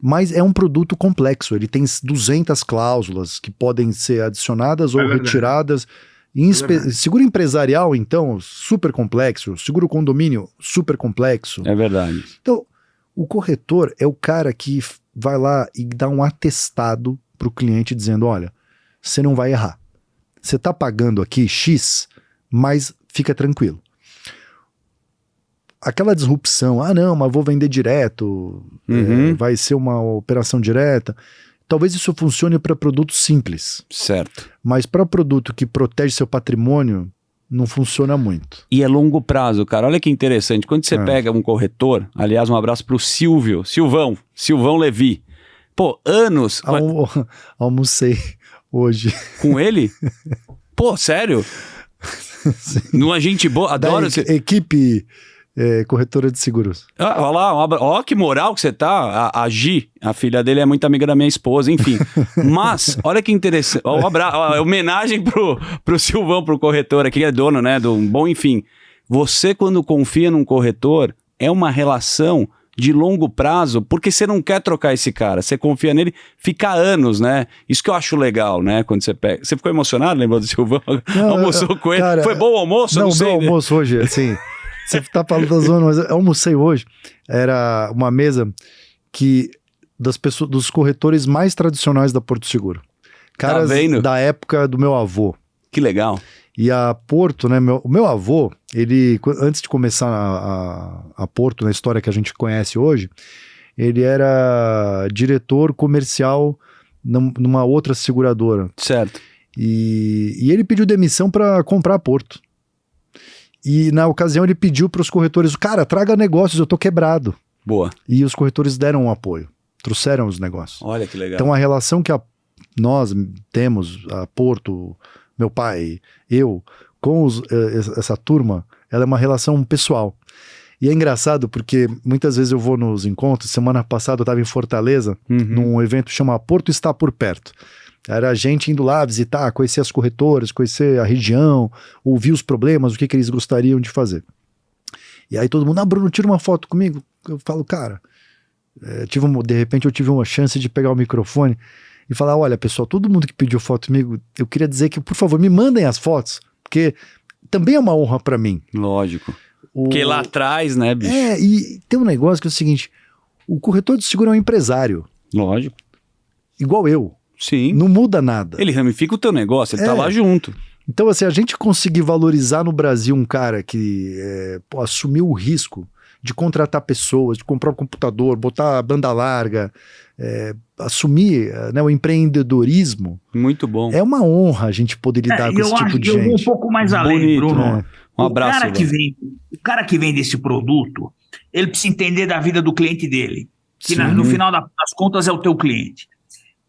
Mas é um produto complexo, ele tem 200 cláusulas que podem ser adicionadas ou retiradas. Seguro empresarial, então, super complexo. Seguro condomínio, super complexo. É verdade. Então, o corretor é o cara que vai lá e dá um atestado para o cliente dizendo, olha, você não vai errar. Você está pagando aqui X, mas fica tranquilo. Aquela disrupção, não, mas vou vender direto, vai ser uma operação direta. Talvez isso funcione para produtos simples. Certo. Mas para produto que protege seu patrimônio, não funciona muito. E é longo prazo, cara. Olha que interessante. Quando você pega um corretor, aliás, um abraço pro Silvão Levi. Pô, anos... Almocei hoje. Com ele? Pô, sério? Numa gente boa, adoro... Equipe... corretora de seguros. Olha lá, ó que moral que você tá. A Gi, a filha dele é muito amiga da minha esposa, enfim. Mas, olha que interessante. Homenagem pro Silvão, pro corretor aqui, que é dono, né, do bom, enfim. Você, quando confia num corretor, é uma relação de longo prazo, porque você não quer trocar esse cara, você confia nele, fica anos, né? Isso que eu acho legal, né? Quando você pega... Você ficou emocionado, lembrou do Silvão? Almoçou com ele? Cara, foi bom o almoço? Não, sei, meu almoço hoje, assim... Você tá falando da zona, mas eu almocei hoje. Era uma mesa dos corretores mais tradicionais da Porto Seguro. Caras da época do meu avô. Que legal. E a Porto, né? O meu avô, ele, antes de começar a Porto, na história que a gente conhece hoje, ele era diretor comercial numa outra seguradora. Certo. E ele pediu demissão para comprar a Porto. E na ocasião ele pediu para os corretores, cara, traga negócios, eu tô quebrado. Boa. E os corretores deram um apoio, trouxeram os negócios. Olha que legal. Então a relação que nós temos, a Porto, meu pai, eu, com essa turma, ela é uma relação pessoal. E é engraçado porque muitas vezes eu vou nos encontros. Semana passada eu estava em Fortaleza, num evento que chama Porto Está Por Perto. Era a gente indo lá visitar, conhecer as corretoras, conhecer a região, ouvir os problemas, o que eles gostariam de fazer. E aí todo mundo, Bruno, tira uma foto comigo. Eu falo, cara, de repente eu tive uma chance de pegar o microfone e falar, olha pessoal, todo mundo que pediu foto comigo, eu queria dizer que, por favor, me mandem as fotos, porque também é uma honra para mim. Lógico. Porque lá atrás, né, bicho? E tem um negócio que é o seguinte, o corretor de seguro é um empresário. Lógico. Igual eu. Sim. Não muda nada. Ele ramifica o teu negócio, ele tá lá junto. Então, assim, a gente conseguir valorizar no Brasil um cara que assumiu o risco de contratar pessoas, de comprar um computador, botar a banda larga, assumir o empreendedorismo. Muito bom. É uma honra a gente poder lidar com esse tipo de gente. Eu vou um pouco mais além, Bonito, Bruno. né? Um abraço. O cara que vende esse produto, ele precisa entender da vida do cliente dele, que no final das contas é o teu cliente.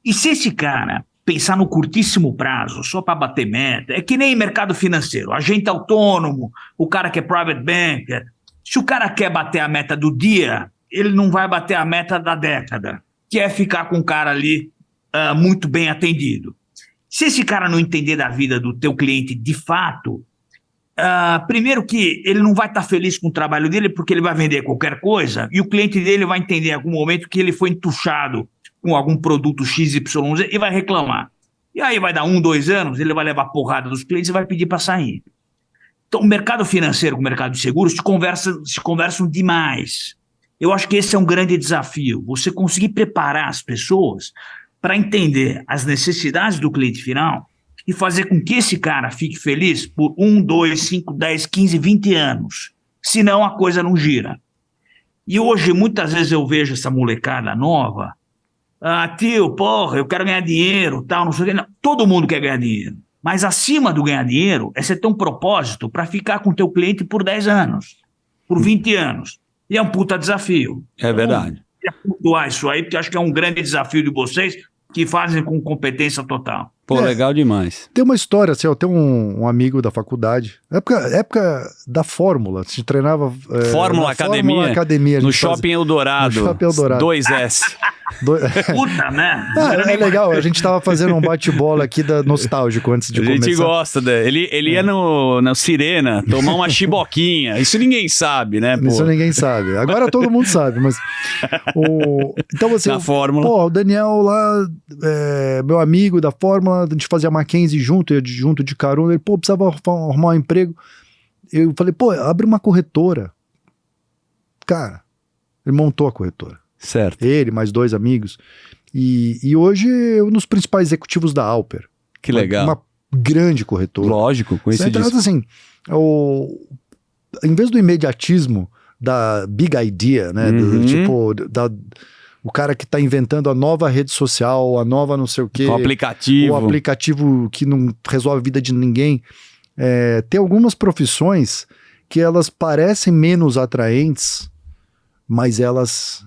E se esse cara pensar no curtíssimo prazo, só para bater meta, é que nem mercado financeiro, agente autônomo, o cara que é private banker. Se o cara quer bater a meta do dia, ele não vai bater a meta da década, que é ficar com o cara ali muito bem atendido. Se esse cara não entender da vida do teu cliente de fato, primeiro que ele não vai estar feliz com o trabalho dele porque ele vai vender qualquer coisa e o cliente dele vai entender em algum momento que ele foi entuchado com algum produto XYZ e vai reclamar. E aí vai dar 1, 2 anos, ele vai levar porrada dos clientes e vai pedir para sair. Então o mercado financeiro com o mercado de seguros se conversam demais. Eu acho que esse é um grande desafio, você conseguir preparar as pessoas para entender as necessidades do cliente final e fazer com que esse cara fique feliz por 1, 2, 5, 10, 15, 20 anos. Senão a coisa não gira. E hoje, muitas vezes eu vejo essa molecada nova, tio, porra, eu quero ganhar dinheiro, tal, não sei o que. Não. Todo mundo quer ganhar dinheiro. Mas acima do ganhar dinheiro é você ter um propósito para ficar com o teu cliente por 10 anos, por 20 anos. E é um puta desafio. É verdade. Eu queria pontuar isso aí, porque acho que é um grande desafio de vocês que fazem com competência total. Pô, legal demais. Tem uma história, assim, eu tenho um amigo da faculdade, época da Fórmula, a gente treinava... Fórmula Academia, no Shopping Eldorado, 2S. Puta, né? É legal, a gente tava fazendo um bate-bola aqui nostálgico antes de começar. A gente gosta, ele ia no Sirena tomar uma chiboquinha, isso ninguém sabe, né? Pô? Isso ninguém sabe, agora todo mundo sabe, mas... Então você... Na Fórmula. Pô, o Daniel lá, meu amigo da Fórmula, a gente fazia Mackenzie junto, ia junto de carona, ele, precisava arrumar um emprego. Eu falei, abre uma corretora. Cara, ele montou a corretora. Certo. Ele, mais 2 amigos. E hoje é um dos principais executivos da Alper. Que legal. Uma grande corretora. Lógico, conhecidíssimo. Assim, em vez do imediatismo da big idea, né? O cara que está inventando a nova rede social, a nova não sei o quê. O aplicativo que não resolve a vida de ninguém. Tem algumas profissões que elas parecem menos atraentes, mas elas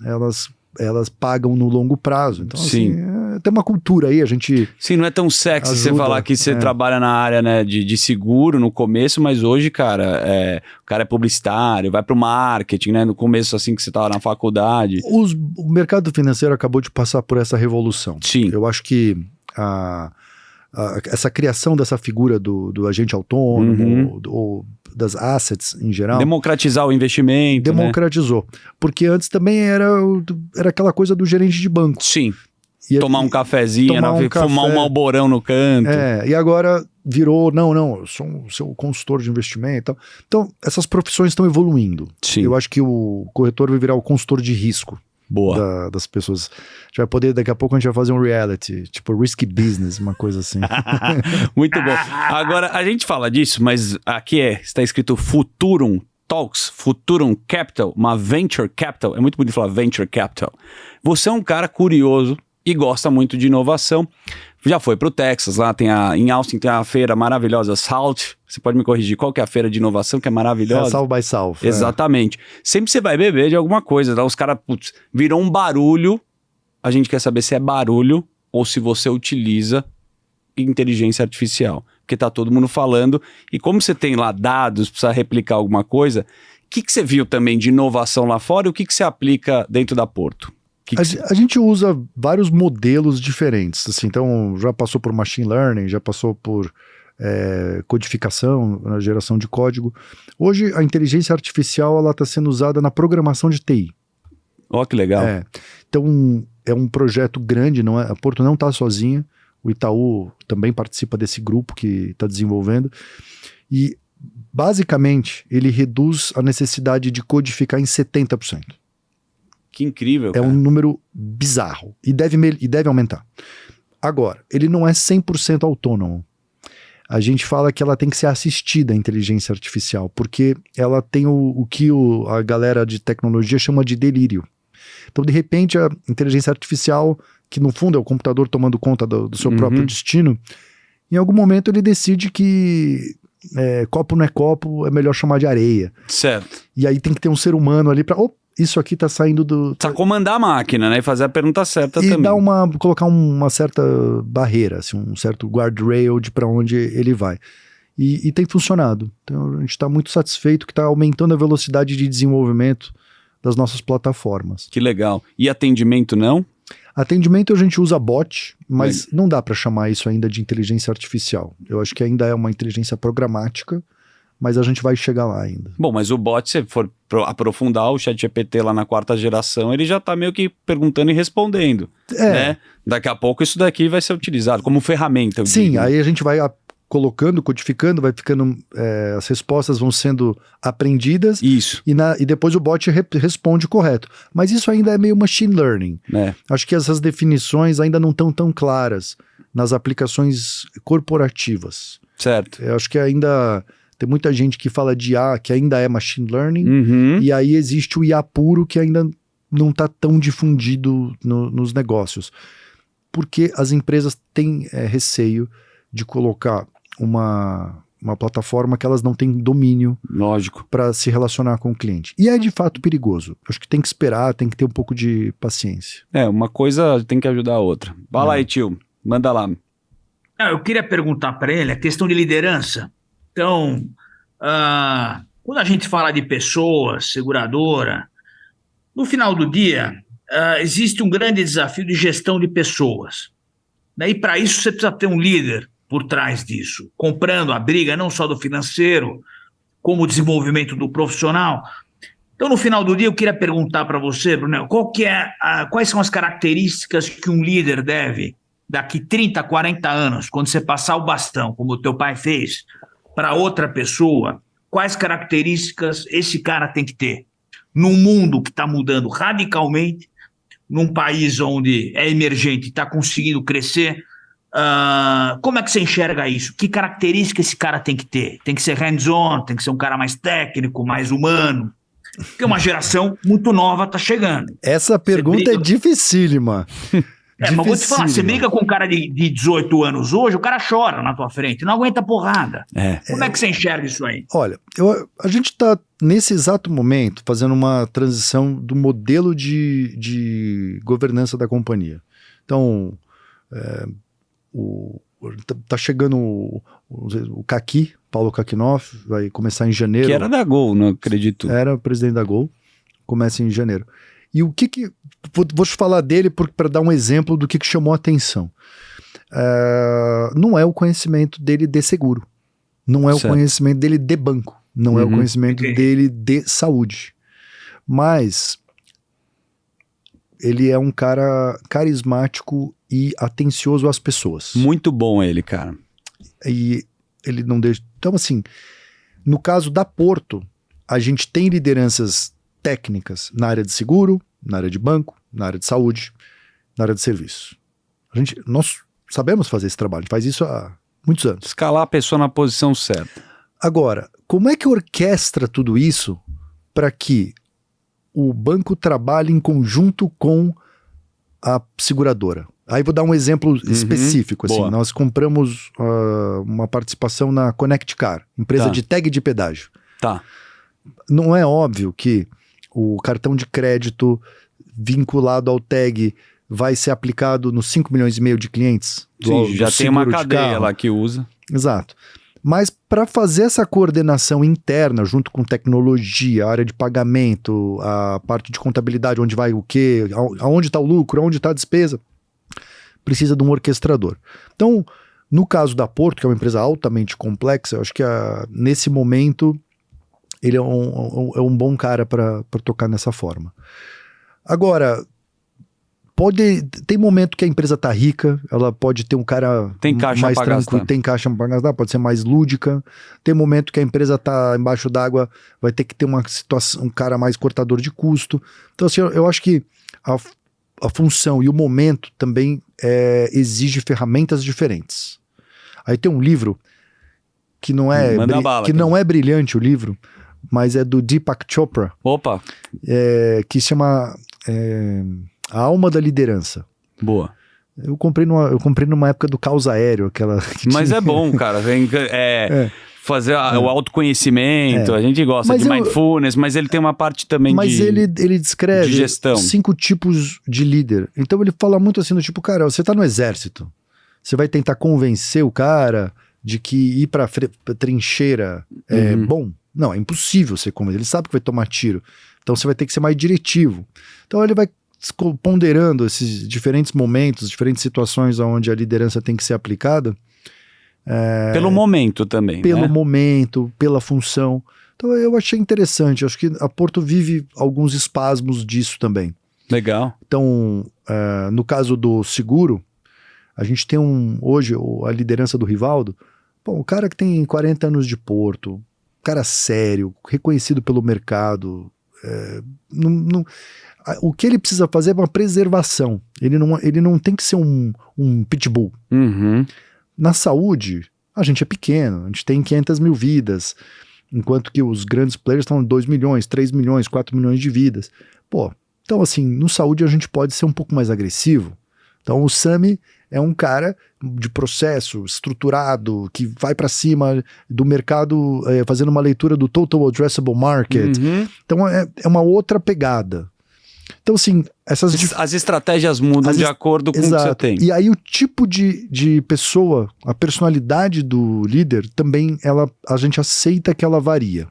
pagam no longo prazo. Então, sim. Assim, tem uma cultura aí, a gente... Sim, não é tão sexy você falar que você trabalha na área, né, de seguro no começo, mas hoje, cara, o cara é publicitário, vai pro marketing, né, no começo, assim, que você tava na faculdade. O mercado financeiro acabou de passar por essa revolução. Sim. Eu acho que essa criação dessa figura do agente autônomo, ou das assets em geral. Democratizar o investimento. Democratizou. Né? Porque antes também era aquela coisa do gerente de banco. Sim. Tomar um cafezinho, fumar um malborão no canto. E agora virou, não, eu sou o seu consultor de investimento. Então, essas profissões estão evoluindo. Sim. Eu acho que o corretor vai virar o consultor de risco. Boa. Das pessoas. A gente vai poder, daqui a pouco a gente vai fazer um reality, tipo Risky Business, uma coisa assim. Muito bom. Agora, a gente fala disso, mas aqui está escrito Futurum Talks, Futurum Capital, uma Venture Capital. É muito bonito falar Venture Capital. Você é um cara curioso e gosta muito de inovação. Já foi pro Texas, lá em Austin tem a feira maravilhosa Salt. Você pode me corrigir, qual que é a feira de inovação que é maravilhosa? South by South. Exatamente. Sempre você vai beber de alguma coisa, tá? Os caras, virou um barulho. A gente quer saber se é barulho ou se você utiliza inteligência artificial. porque tá todo mundo falando. E como você tem lá dados, precisa replicar alguma coisa, o que você viu também de inovação lá fora e o que você aplica dentro da Porto? A gente usa vários modelos diferentes, assim, então já passou por machine learning, já passou por codificação, na geração de código. Hoje a inteligência artificial está sendo usada na programação de TI. Ó, que legal. Então é um projeto grande, a Porto não está sozinha, o Itaú também participa desse grupo que está desenvolvendo, e basicamente ele reduz a necessidade de codificar em 70%. Que incrível, cara. É um número bizarro e deve aumentar. Agora, ele não é 100% autônomo. A gente fala que ela tem que ser assistida, a inteligência artificial, porque ela tem o que a galera de tecnologia chama de delírio. Então, de repente, a inteligência artificial, que no fundo é o computador tomando conta do seu próprio destino, em algum momento ele decide que copo não é copo, é melhor chamar de areia. Certo. E aí tem que ter um ser humano ali para... isso aqui tá saindo do... Precisa comandar a máquina, né? E fazer a pergunta certa e também. Colocar uma certa barreira, assim, um certo guardrail de para onde ele vai. E tem funcionado. Então a gente está muito satisfeito que está aumentando a velocidade de desenvolvimento das nossas plataformas. Que legal. E atendimento não? Atendimento a gente usa bot, mas não dá para chamar isso ainda de inteligência artificial. Eu acho que ainda é uma inteligência programática, mas a gente vai chegar lá ainda. Bom, mas o bot, se for aprofundar o ChatGPT lá na 4ª geração, ele já tá meio que perguntando e respondendo, né? Daqui a pouco isso daqui vai ser utilizado como ferramenta. Sim, aí a gente vai colocando, codificando, vai ficando, as respostas vão sendo aprendidas. Isso. E depois o bot responde correto. Mas isso ainda é meio machine learning. Acho que essas definições ainda não estão tão claras nas aplicações corporativas. Certo. Eu acho que ainda... Tem muita gente que fala de IA, que ainda é machine learning, e aí existe o IA puro, que ainda não está tão difundido nos negócios. Porque as empresas têm receio de colocar uma plataforma que elas não têm domínio para se relacionar com o cliente. E é de fato perigoso. Acho que tem que esperar, tem que ter um pouco de paciência. Uma coisa tem que ajudar a outra. Vai lá aí, tio. Manda lá. Eu queria perguntar para ele a questão de liderança. Então, quando a gente fala de pessoas, seguradora, no final do dia, existe um grande desafio de gestão de pessoas. E para isso você precisa ter um líder por trás disso, comprando a briga não só do financeiro, como o desenvolvimento do profissional. Então, no final do dia, eu queria perguntar para você, Brunel, quais são as características que um líder deve, daqui 30, 40 anos, quando você passar o bastão, como o teu pai fez, para outra pessoa, quais características esse cara tem que ter? Num mundo que está mudando radicalmente, num país onde é emergente e está conseguindo crescer, como é que você enxerga isso? Que característica esse cara tem que ter? Tem que ser hands-on, tem que ser um cara mais técnico, mais humano? Porque uma geração muito nova está chegando. Essa pergunta é dificílima. Mas vou te falar, você briga com um cara de 18 anos hoje, o cara chora na tua frente, não aguenta porrada. Como é que você enxerga isso aí? Olha, a gente está, nesse exato momento, fazendo uma transição do modelo de governança da companhia. Então, tá chegando o Kaki, Paulo Kakinoff, vai começar em janeiro. Que era da Gol, não acredito. Era presidente da Gol, começa em janeiro. E o que vou te falar dele para dar um exemplo do que chamou a atenção. Não é o conhecimento dele de seguro. Não é o conhecimento dele de banco. Não é o conhecimento dele de saúde. Mas ele é um cara carismático e atencioso às pessoas. Muito bom ele, cara. E ele não deixa... Então, assim, no caso da Porto, a gente tem lideranças técnicas na área de seguro, na área de banco, na área de saúde, na área de serviço. Nós sabemos fazer esse trabalho, a gente faz isso há muitos anos. Escalar a pessoa na posição certa. Agora, como é que orquestra tudo isso para que o banco trabalhe em conjunto com a seguradora? Aí vou dar um exemplo específico. Assim, nós compramos uma participação na Connect Car, empresa de tag de pedágio. Tá. Não é óbvio que o cartão de crédito vinculado ao tag vai ser aplicado nos 5,5 milhões de clientes? Sim, já tem uma cadeia lá que usa. Exato. Mas para fazer essa coordenação interna, junto com tecnologia, a área de pagamento, a parte de contabilidade, onde vai o quê, aonde está o lucro, aonde está a despesa, precisa de um orquestrador. Então, no caso da Porto, que é uma empresa altamente complexa, eu acho que nesse momento ele é um bom cara para tocar nessa forma. Agora, tem momento que a empresa tá rica, ela pode ter um cara tem caixa mais pra tranquilo, gastar. tem caixa para gastar, pode ser mais lúdica. Tem momento que a empresa tá embaixo d'água, vai ter que ter uma situação, um cara mais cortador de custo. Então, assim, eu acho que a função e o momento também exige ferramentas diferentes. Aí tem um livro que não é, não é brilhante o livro, mas é do Deepak Chopra. Opa! Que se chama A Alma da Liderança. Boa. Eu comprei numa época do caos aéreo, aquela... Mas é bom, cara. Fazer o autoconhecimento, a gente gosta de mindfulness, mas ele tem uma parte também ele descreve de gestão. 5 tipos de líder. Então ele fala muito assim, do tipo, cara, você tá no exército, você vai tentar convencer o cara de que ir pra trincheira é bom. Não, é impossível você convencer, ele sabe que vai tomar tiro. Então você vai ter que ser mais diretivo. Então ele vai ponderando esses diferentes momentos, diferentes situações onde a liderança tem que ser aplicada. Pelo momento também, pelo né? momento, pela função. Então eu achei interessante, acho que a Porto vive alguns espasmos disso também. Legal. Então, no caso do seguro, a gente tem hoje a liderança do Rivaldo, o cara que tem 40 anos de Porto, cara sério, reconhecido pelo mercado, o que ele precisa fazer é uma preservação. Ele não tem que ser um pitbull. Uhum. Na saúde, a gente é pequeno, a gente tem 500 mil vidas, enquanto que os grandes players estão 2 milhões, 3 milhões, 4 milhões de vidas. Então assim, no saúde a gente pode ser um pouco mais agressivo. Então o Sami é um cara de processo estruturado, que vai para cima do mercado, fazendo uma leitura do Total Addressable Market. Uhum. Então é uma outra pegada. Então, assim, as estratégias mudam de acordo com o que você tem. E aí o tipo de pessoa, a personalidade do líder, também a gente aceita que ela varia.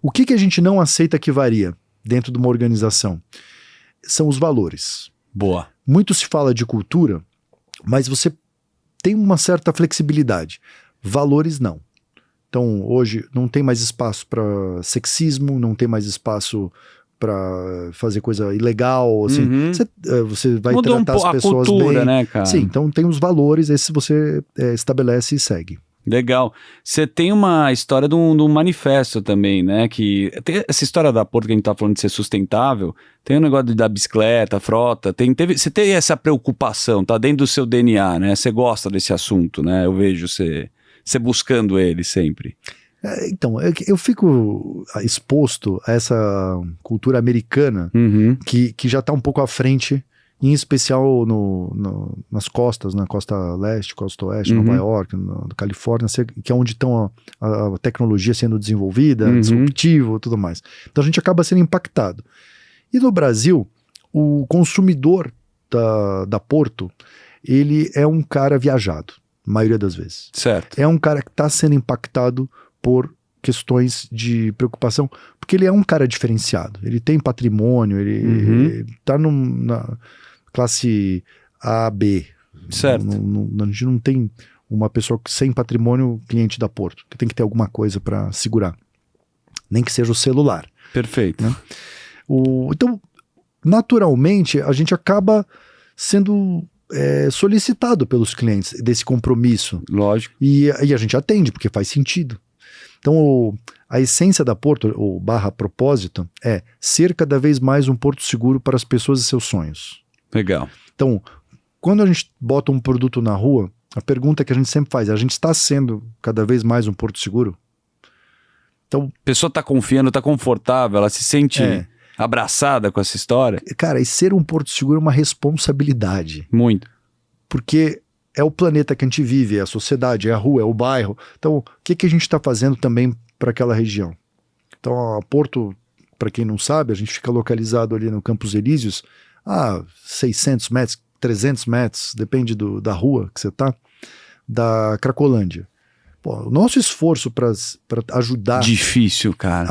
O que a gente não aceita que varia dentro de uma organização? São os valores. Boa. Muito se fala de cultura, mas você tem uma certa flexibilidade. Valores não. Então, hoje não tem mais espaço para sexismo, não tem mais espaço para fazer coisa ilegal, assim, você vai mudou tratar as pessoas a cultura, bem, né, cara? Sim, então tem os valores, esses você estabelece e segue. Legal. Você tem uma história de um manifesto também, né? Que tem essa história da Porto que a gente tá falando de ser sustentável, tem o negócio da bicicleta, frota, você tem essa preocupação, tá dentro do seu DNA, né? Você gosta desse assunto, né? Eu vejo você buscando ele sempre. Então, eu fico exposto a essa cultura americana que já está um pouco à frente, em especial nas costas, na costa leste, costa oeste, Nova York, na Califórnia, que é onde estão a tecnologia sendo desenvolvida, disruptivo e tudo mais. Então a gente acaba sendo impactado. E no Brasil, o consumidor da Porto, ele é um cara viajado, a maioria das vezes. Certo. É um cara que está sendo impactado por questões de preocupação, porque ele é um cara diferenciado, ele tem patrimônio, ele tá na classe A, B. Certo. A gente não tem uma pessoa sem patrimônio cliente da Porto, que tem que ter alguma coisa para segurar, nem que seja o celular. Perfeito. Né? Então, naturalmente, a gente acaba sendo solicitado pelos clientes desse compromisso. Lógico. E a gente atende, porque faz sentido. Então, a essência da Porto, ou / propósito, é ser cada vez mais um porto seguro para as pessoas e seus sonhos. Legal. Então, quando a gente bota um produto na rua, a pergunta que a gente sempre faz é: a gente está sendo cada vez mais um porto seguro? Então, a pessoa está confiando, está confortável, ela se sente abraçada com essa história. Cara, e ser um porto seguro é uma responsabilidade. Muito. Porque é o planeta que a gente vive, é a sociedade, é a rua, é o bairro. Então, o que a gente está fazendo também para aquela região? Então, a Porto, para quem não sabe, a gente fica localizado ali no Campos Elíseos, a 600 metros, 300 metros, depende da rua que você está, da Cracolândia. Pô, o nosso esforço para ajudar Difícil, cara.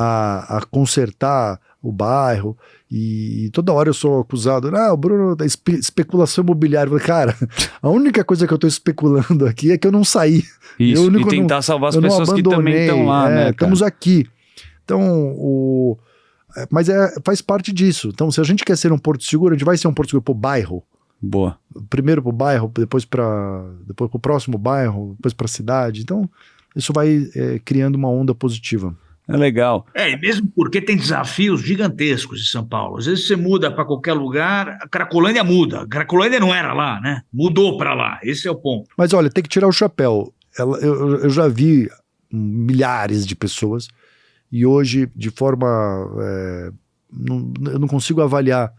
a consertar o bairro, e toda hora eu sou acusado, o Bruno da especulação imobiliária. Eu falei, cara, a única coisa que eu estou especulando aqui é que eu não saí. Isso, e tentar salvar as pessoas que também estão lá, né, cara? Estamos aqui. Então, mas faz parte disso. Então, se a gente quer ser um porto seguro, a gente vai ser um porto seguro pro bairro. Boa. Primeiro pro bairro, depois pro próximo bairro, depois pra cidade. Então, isso vai criando uma onda positiva. É legal. E mesmo porque tem desafios gigantescos em São Paulo. Às vezes você muda para qualquer lugar, a Cracolândia muda. A Cracolândia não era lá, né? Mudou para lá. Esse é o ponto. Mas olha, tem que tirar o chapéu. Eu já vi milhares de pessoas e hoje, de forma... eu não consigo avaliar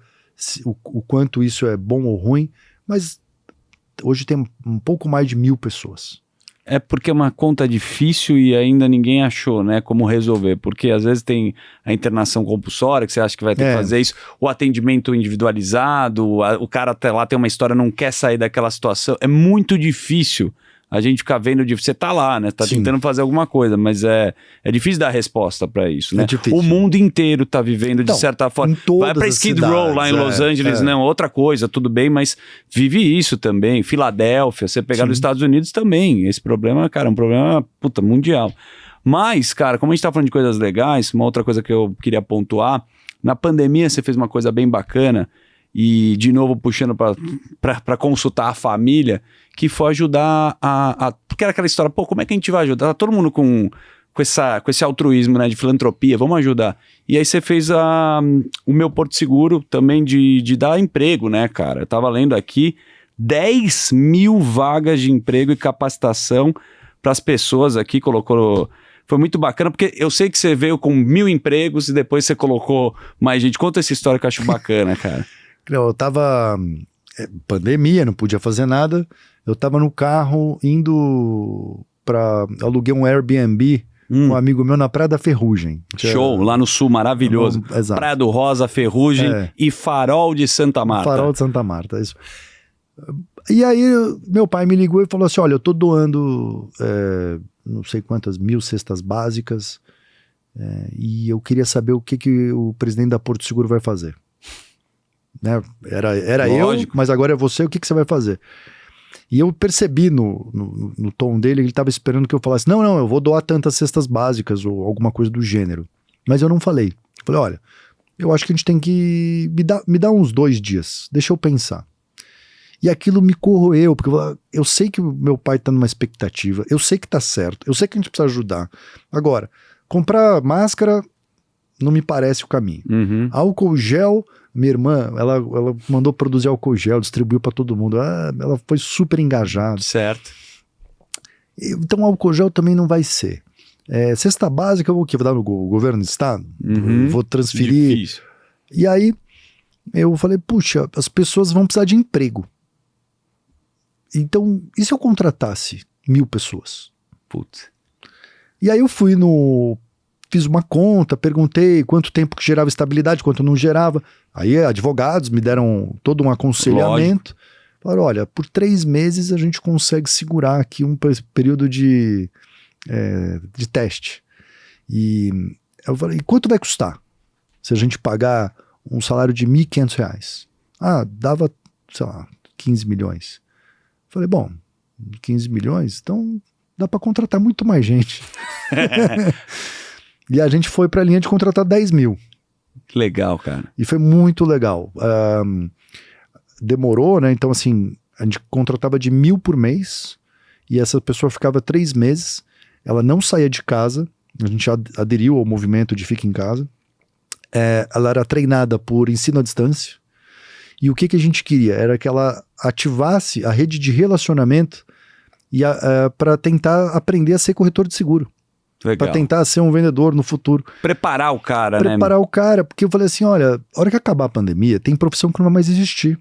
o quanto isso é bom ou ruim, mas hoje tem um pouco mais de 1.000 pessoas. É porque é uma conta difícil e ainda ninguém achou, né, como resolver. Porque às vezes tem a internação compulsória, que você acha que vai ter que fazer isso, o atendimento individualizado, o cara até lá tem uma história, não quer sair daquela situação. É muito difícil a gente ficar vendo, você tá lá, né, tá Sim. tentando fazer alguma coisa, mas é difícil dar resposta para isso, né? É difícil. O mundo inteiro tá vivendo de certa forma. Vai pra Skid Row lá em Los Angeles, não, outra coisa, tudo bem, mas vive isso também. Filadélfia, você pegar nos Estados Unidos também. Esse problema, cara, é um problema, mundial. Mas, cara, como a gente tá falando de coisas legais, uma outra coisa que eu queria pontuar, na pandemia você fez uma coisa bem bacana, e de novo puxando para consultar a família, que foi ajudar porque era aquela história, como é que a gente vai ajudar? Tá todo mundo com esse altruísmo, né, de filantropia, vamos ajudar. E aí você fez o Meu Porto Seguro também de dar emprego, né, cara? Eu tava lendo aqui, 10.000 vagas de emprego e capacitação para as pessoas aqui, colocou... Foi muito bacana, porque eu sei que você veio com 1.000 empregos e depois você colocou mais gente. Conta essa história que eu acho bacana, cara. Eu tava... pandemia, não podia fazer nada. Eu tava no carro indo aluguei um Airbnb com um amigo meu na Praia da Ferrugem. Show, lá no sul, maravilhoso. Exato. Praia do Rosa, Ferrugem e Farol de Santa Marta. Farol de Santa Marta, isso. E aí meu pai me ligou e falou assim, olha, eu tô doando não sei quantas 1.000 cestas básicas e eu queria saber o que o presidente da Porto Seguro vai fazer. Né? Era eu, mas agora é você, o que você vai fazer? E eu percebi no tom dele que ele estava esperando que eu falasse, não, eu vou doar tantas cestas básicas ou alguma coisa do gênero. Mas eu não falei. Falei, olha, eu acho que a gente tem que me dar uns 2 dias, deixa eu pensar. E aquilo me corroeu, porque eu sei que o meu pai está numa expectativa, eu sei que está certo, eu sei que a gente precisa ajudar. Agora, comprar máscara não me parece o caminho. Álcool gel, minha irmã, ela mandou produzir álcool gel, distribuiu para todo mundo. Ela foi super engajada. Certo. Então álcool gel também não vai ser. Cesta básica, vou dar no governo do estado? Vou transferir. Difícil. E aí eu falei, puxa, as pessoas vão precisar de emprego. Então, e se eu contratasse 1.000 pessoas? Putz. E aí eu fiz uma conta, perguntei quanto tempo que gerava estabilidade, quanto não gerava. Aí advogados me deram todo um aconselhamento. Falaram, olha, por 3 meses a gente consegue segurar aqui um período de teste. E eu falei, quanto vai custar se a gente pagar um salário de R$ 1.500? Dava, sei lá, 15 milhões. Falei, bom, 15 milhões, então dá para contratar muito mais gente. E a gente foi para a linha de contratar 10.000. Que legal, cara. E foi muito legal. Demorou, né? Então, assim, a gente contratava de 1.000 por mês e essa pessoa ficava 3 meses. Ela não saía de casa. A gente aderiu ao movimento de Fica em Casa. Ela era treinada por ensino à distância. E o que a gente queria? Era que ela ativasse a rede de relacionamento para tentar aprender a ser corretor de seguro. Para tentar ser um vendedor no futuro. Preparar o cara, né? Preparar o cara, porque eu falei assim, olha, a hora que acabar a pandemia, tem profissão que não vai mais existir.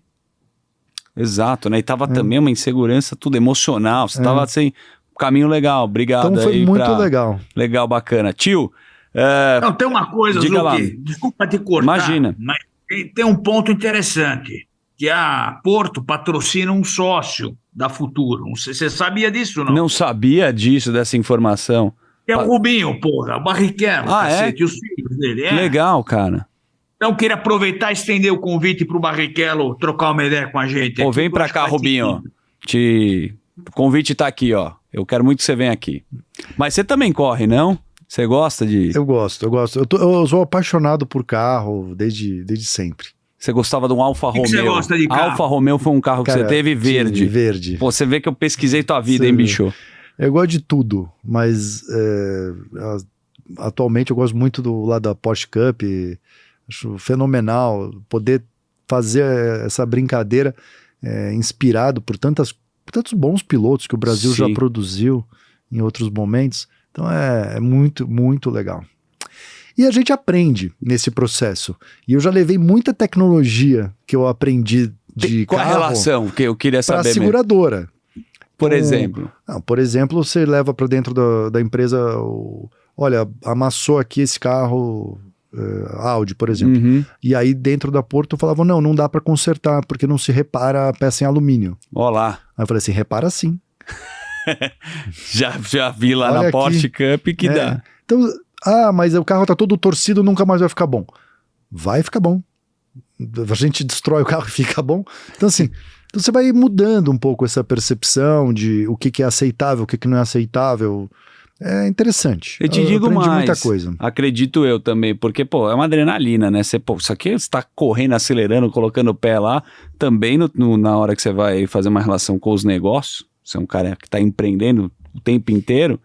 Exato, né? E tava também uma insegurança, tudo emocional, você tava assim, caminho legal, obrigado. Então foi aí muito legal. Legal, bacana. Tio... Não, tem uma coisa, Zucchi, desculpa te cortar, imagina. Mas tem um ponto interessante, que a Porto patrocina um sócio da Futuro. Você sabia disso ou não? Não sabia disso, dessa informação. É o Rubinho, porra, o Barrichello, cacete, e os filhos dele. Que legal, cara. Então, queria aproveitar e estender o convite pro Barrichello trocar uma ideia com a gente. Pô, vem pra cá, Rubinho. O convite tá aqui, ó. Eu quero muito que você venha aqui. Mas você também corre, não? Você gosta de... Eu gosto. Eu sou apaixonado por carro desde sempre. Você gostava de um Alfa Romeo. Que você gosta de carro? Alfa Romeo foi um carro que Cara, você teve verde. Verde. Pô, você vê que eu pesquisei tua vida, hein, bicho? Eu gosto de tudo, mas atualmente eu gosto muito do lado da Porsche Cup. Acho fenomenal poder fazer essa brincadeira inspirado por tantos bons pilotos que o Brasil já produziu em outros momentos. Então é muito, muito legal. E a gente aprende nesse processo. E eu já levei muita tecnologia que eu aprendi de Qual carro... a relação que eu queria saber para a seguradora. Por exemplo? Por exemplo, você leva para dentro da empresa... olha, amassou aqui esse carro... Audi, por exemplo. Uhum. E aí dentro da Porto falavam, não dá para consertar, porque não se repara a peça em alumínio. Olá. Aí eu falei assim, repara sim. já vi lá Olha na aqui. Porsche Cup que dá. Então, mas o carro tá todo torcido, nunca mais vai ficar bom. Vai ficar bom. A gente destrói o carro e fica bom. Então assim, você vai mudando um pouco essa percepção de o que é aceitável, o que não é aceitável. É interessante. Eu te digo mais, muita coisa. Acredito eu também, porque, pô, é uma adrenalina, né? Isso aqui você tá correndo, acelerando, colocando o pé lá, também na hora que você vai fazer uma relação com os negócios, você é um cara que tá empreendendo o tempo inteiro,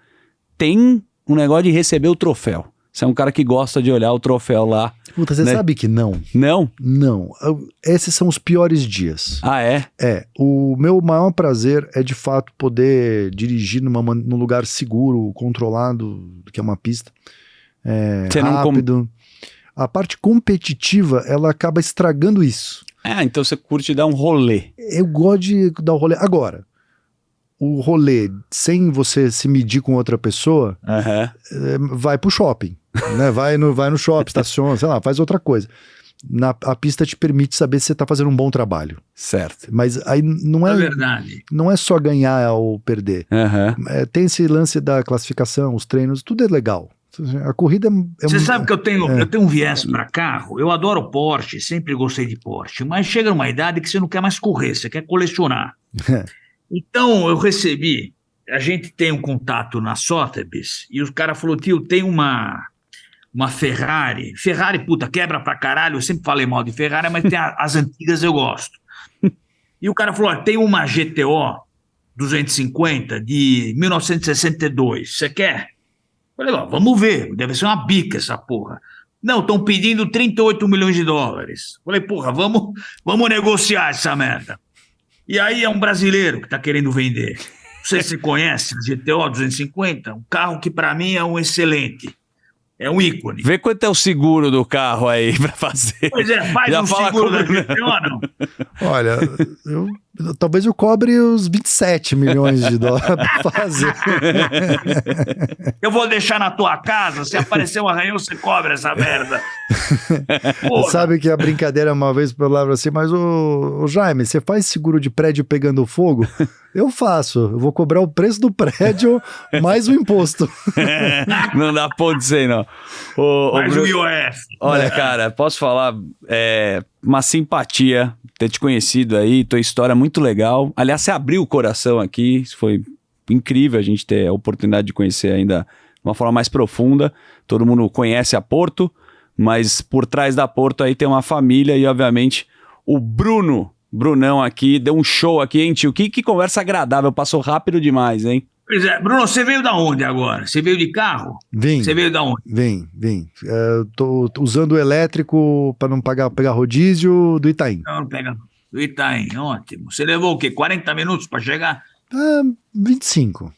tem um negócio de receber o troféu. Você é um cara que gosta de olhar o troféu lá. Puta, você sabe que não. Não? Não. Esses são os piores dias. Ah, é? O meu maior prazer é, de fato, poder dirigir num lugar seguro, controlado, que é uma pista. Rápido. A parte competitiva, ela acaba estragando isso. Então você curte dar um rolê. Eu gosto de dar um rolê. Agora, o rolê, sem você se medir com outra pessoa, vai pro shopping. Né? Vai no shopping, estaciona, sei lá, faz outra coisa. A pista te permite saber se você tá fazendo um bom trabalho. Certo. Mas aí não é verdade. Não é só ganhar ou perder. Tem esse lance da classificação, os treinos, tudo é legal. A corrida Você sabe que eu tenho um viés para carro. Eu adoro Porsche, sempre gostei de Porsche, mas chega numa idade que você não quer mais correr, você quer colecionar. Então eu recebi, a gente tem um contato na Sotheby's e o cara falou, tio, tem uma Ferrari. Ferrari, puta, quebra pra caralho. Eu sempre falei mal de Ferrari, mas tem as antigas eu gosto. E o cara falou, tem uma GTO 250 de 1962. Você quer? Eu falei, vamos ver. Deve ser uma bica essa porra. Não, estão pedindo 38 milhões de dólares. Eu falei, porra, vamos negociar essa merda. E aí é um brasileiro que tá querendo vender. Não sei se você conhece a GTO 250. Um carro que pra mim é um excelente. É um ícone. Vê quanto é o seguro do carro aí pra fazer. Pois faz um seguro da GTO, não? Olha, talvez eu cobre os 27 milhões de dólares pra fazer. Eu vou deixar na tua casa, se aparecer um arranhão, você cobra essa merda. Sabe que a brincadeira uma vez falava assim, mas o Jaime, você faz seguro de prédio pegando fogo? Eu faço, eu vou cobrar o preço do prédio mais o imposto. Não dá ponto disso aí, não. Mais o IOF. Olha, cara, posso falar, uma simpatia ter te conhecido aí, tua história é muito legal. Aliás, você abriu o coração aqui, isso foi incrível a gente ter a oportunidade de conhecer ainda de uma forma mais profunda. Todo mundo conhece a Porto, mas por trás da Porto aí tem uma família e, obviamente, o Brunão aqui, deu um show aqui, hein, tio? Que conversa agradável, passou rápido demais, hein? Pois Bruno, você veio da onde agora? Você veio de carro? Vim. Você veio da onde? Vim. Tô usando o elétrico para não pegar rodízio do Itaim. Não pega do Itaim, ótimo. Você levou o quê? 40 minutos para chegar? 25.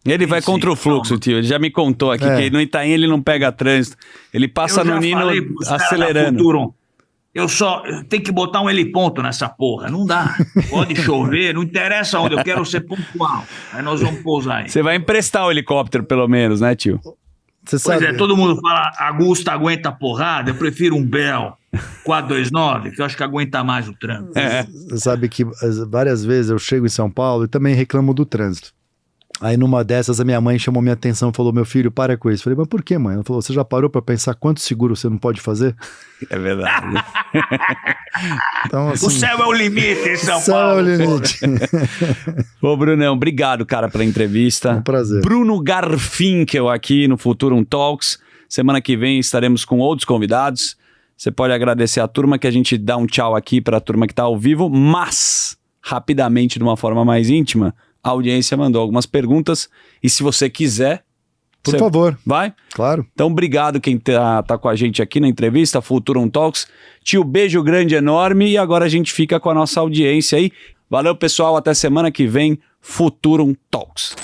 Ele vai contra o fluxo, tio. Ele já me contou aqui que no Itaim ele não pega trânsito. Ele passa no Nino acelerando. Eu tenho que botar um heliponto nessa porra. Não dá. Pode chover, não interessa onde. Eu quero ser pontual. Aí nós vamos pousar aí. Você vai emprestar o helicóptero, pelo menos, né, tio? Você Pois sabe. é, todo mundo fala Augusto aguenta porrada, eu prefiro um Bell 429, que eu acho que aguenta mais o trânsito. Você sabe que várias vezes eu chego em São Paulo e também reclamo do trânsito. Aí numa dessas a minha mãe chamou minha atenção e falou, meu filho, para com isso. Eu falei, mas por que, mãe? Ela falou, você já parou pra pensar quanto seguro você não pode fazer? É verdade. Então, assim, O céu é o limite em São céu é Paulo. o limite. Ô, Brunão, obrigado, cara, pela entrevista. Um prazer. Bruno Garfinkel aqui no Futurum Talks. Semana que vem estaremos com outros convidados. Você pode agradecer a turma, que a gente dá um tchau aqui para a turma que está ao vivo, mas, rapidamente, de uma forma mais íntima, a audiência mandou algumas perguntas e se você quiser... Por favor. Vai? Claro. Então, obrigado quem tá com a gente aqui na entrevista, Futurum Talks. Tio, beijo grande, enorme, e agora a gente fica com a nossa audiência aí. Valeu, pessoal, até semana que vem, Futurum Talks.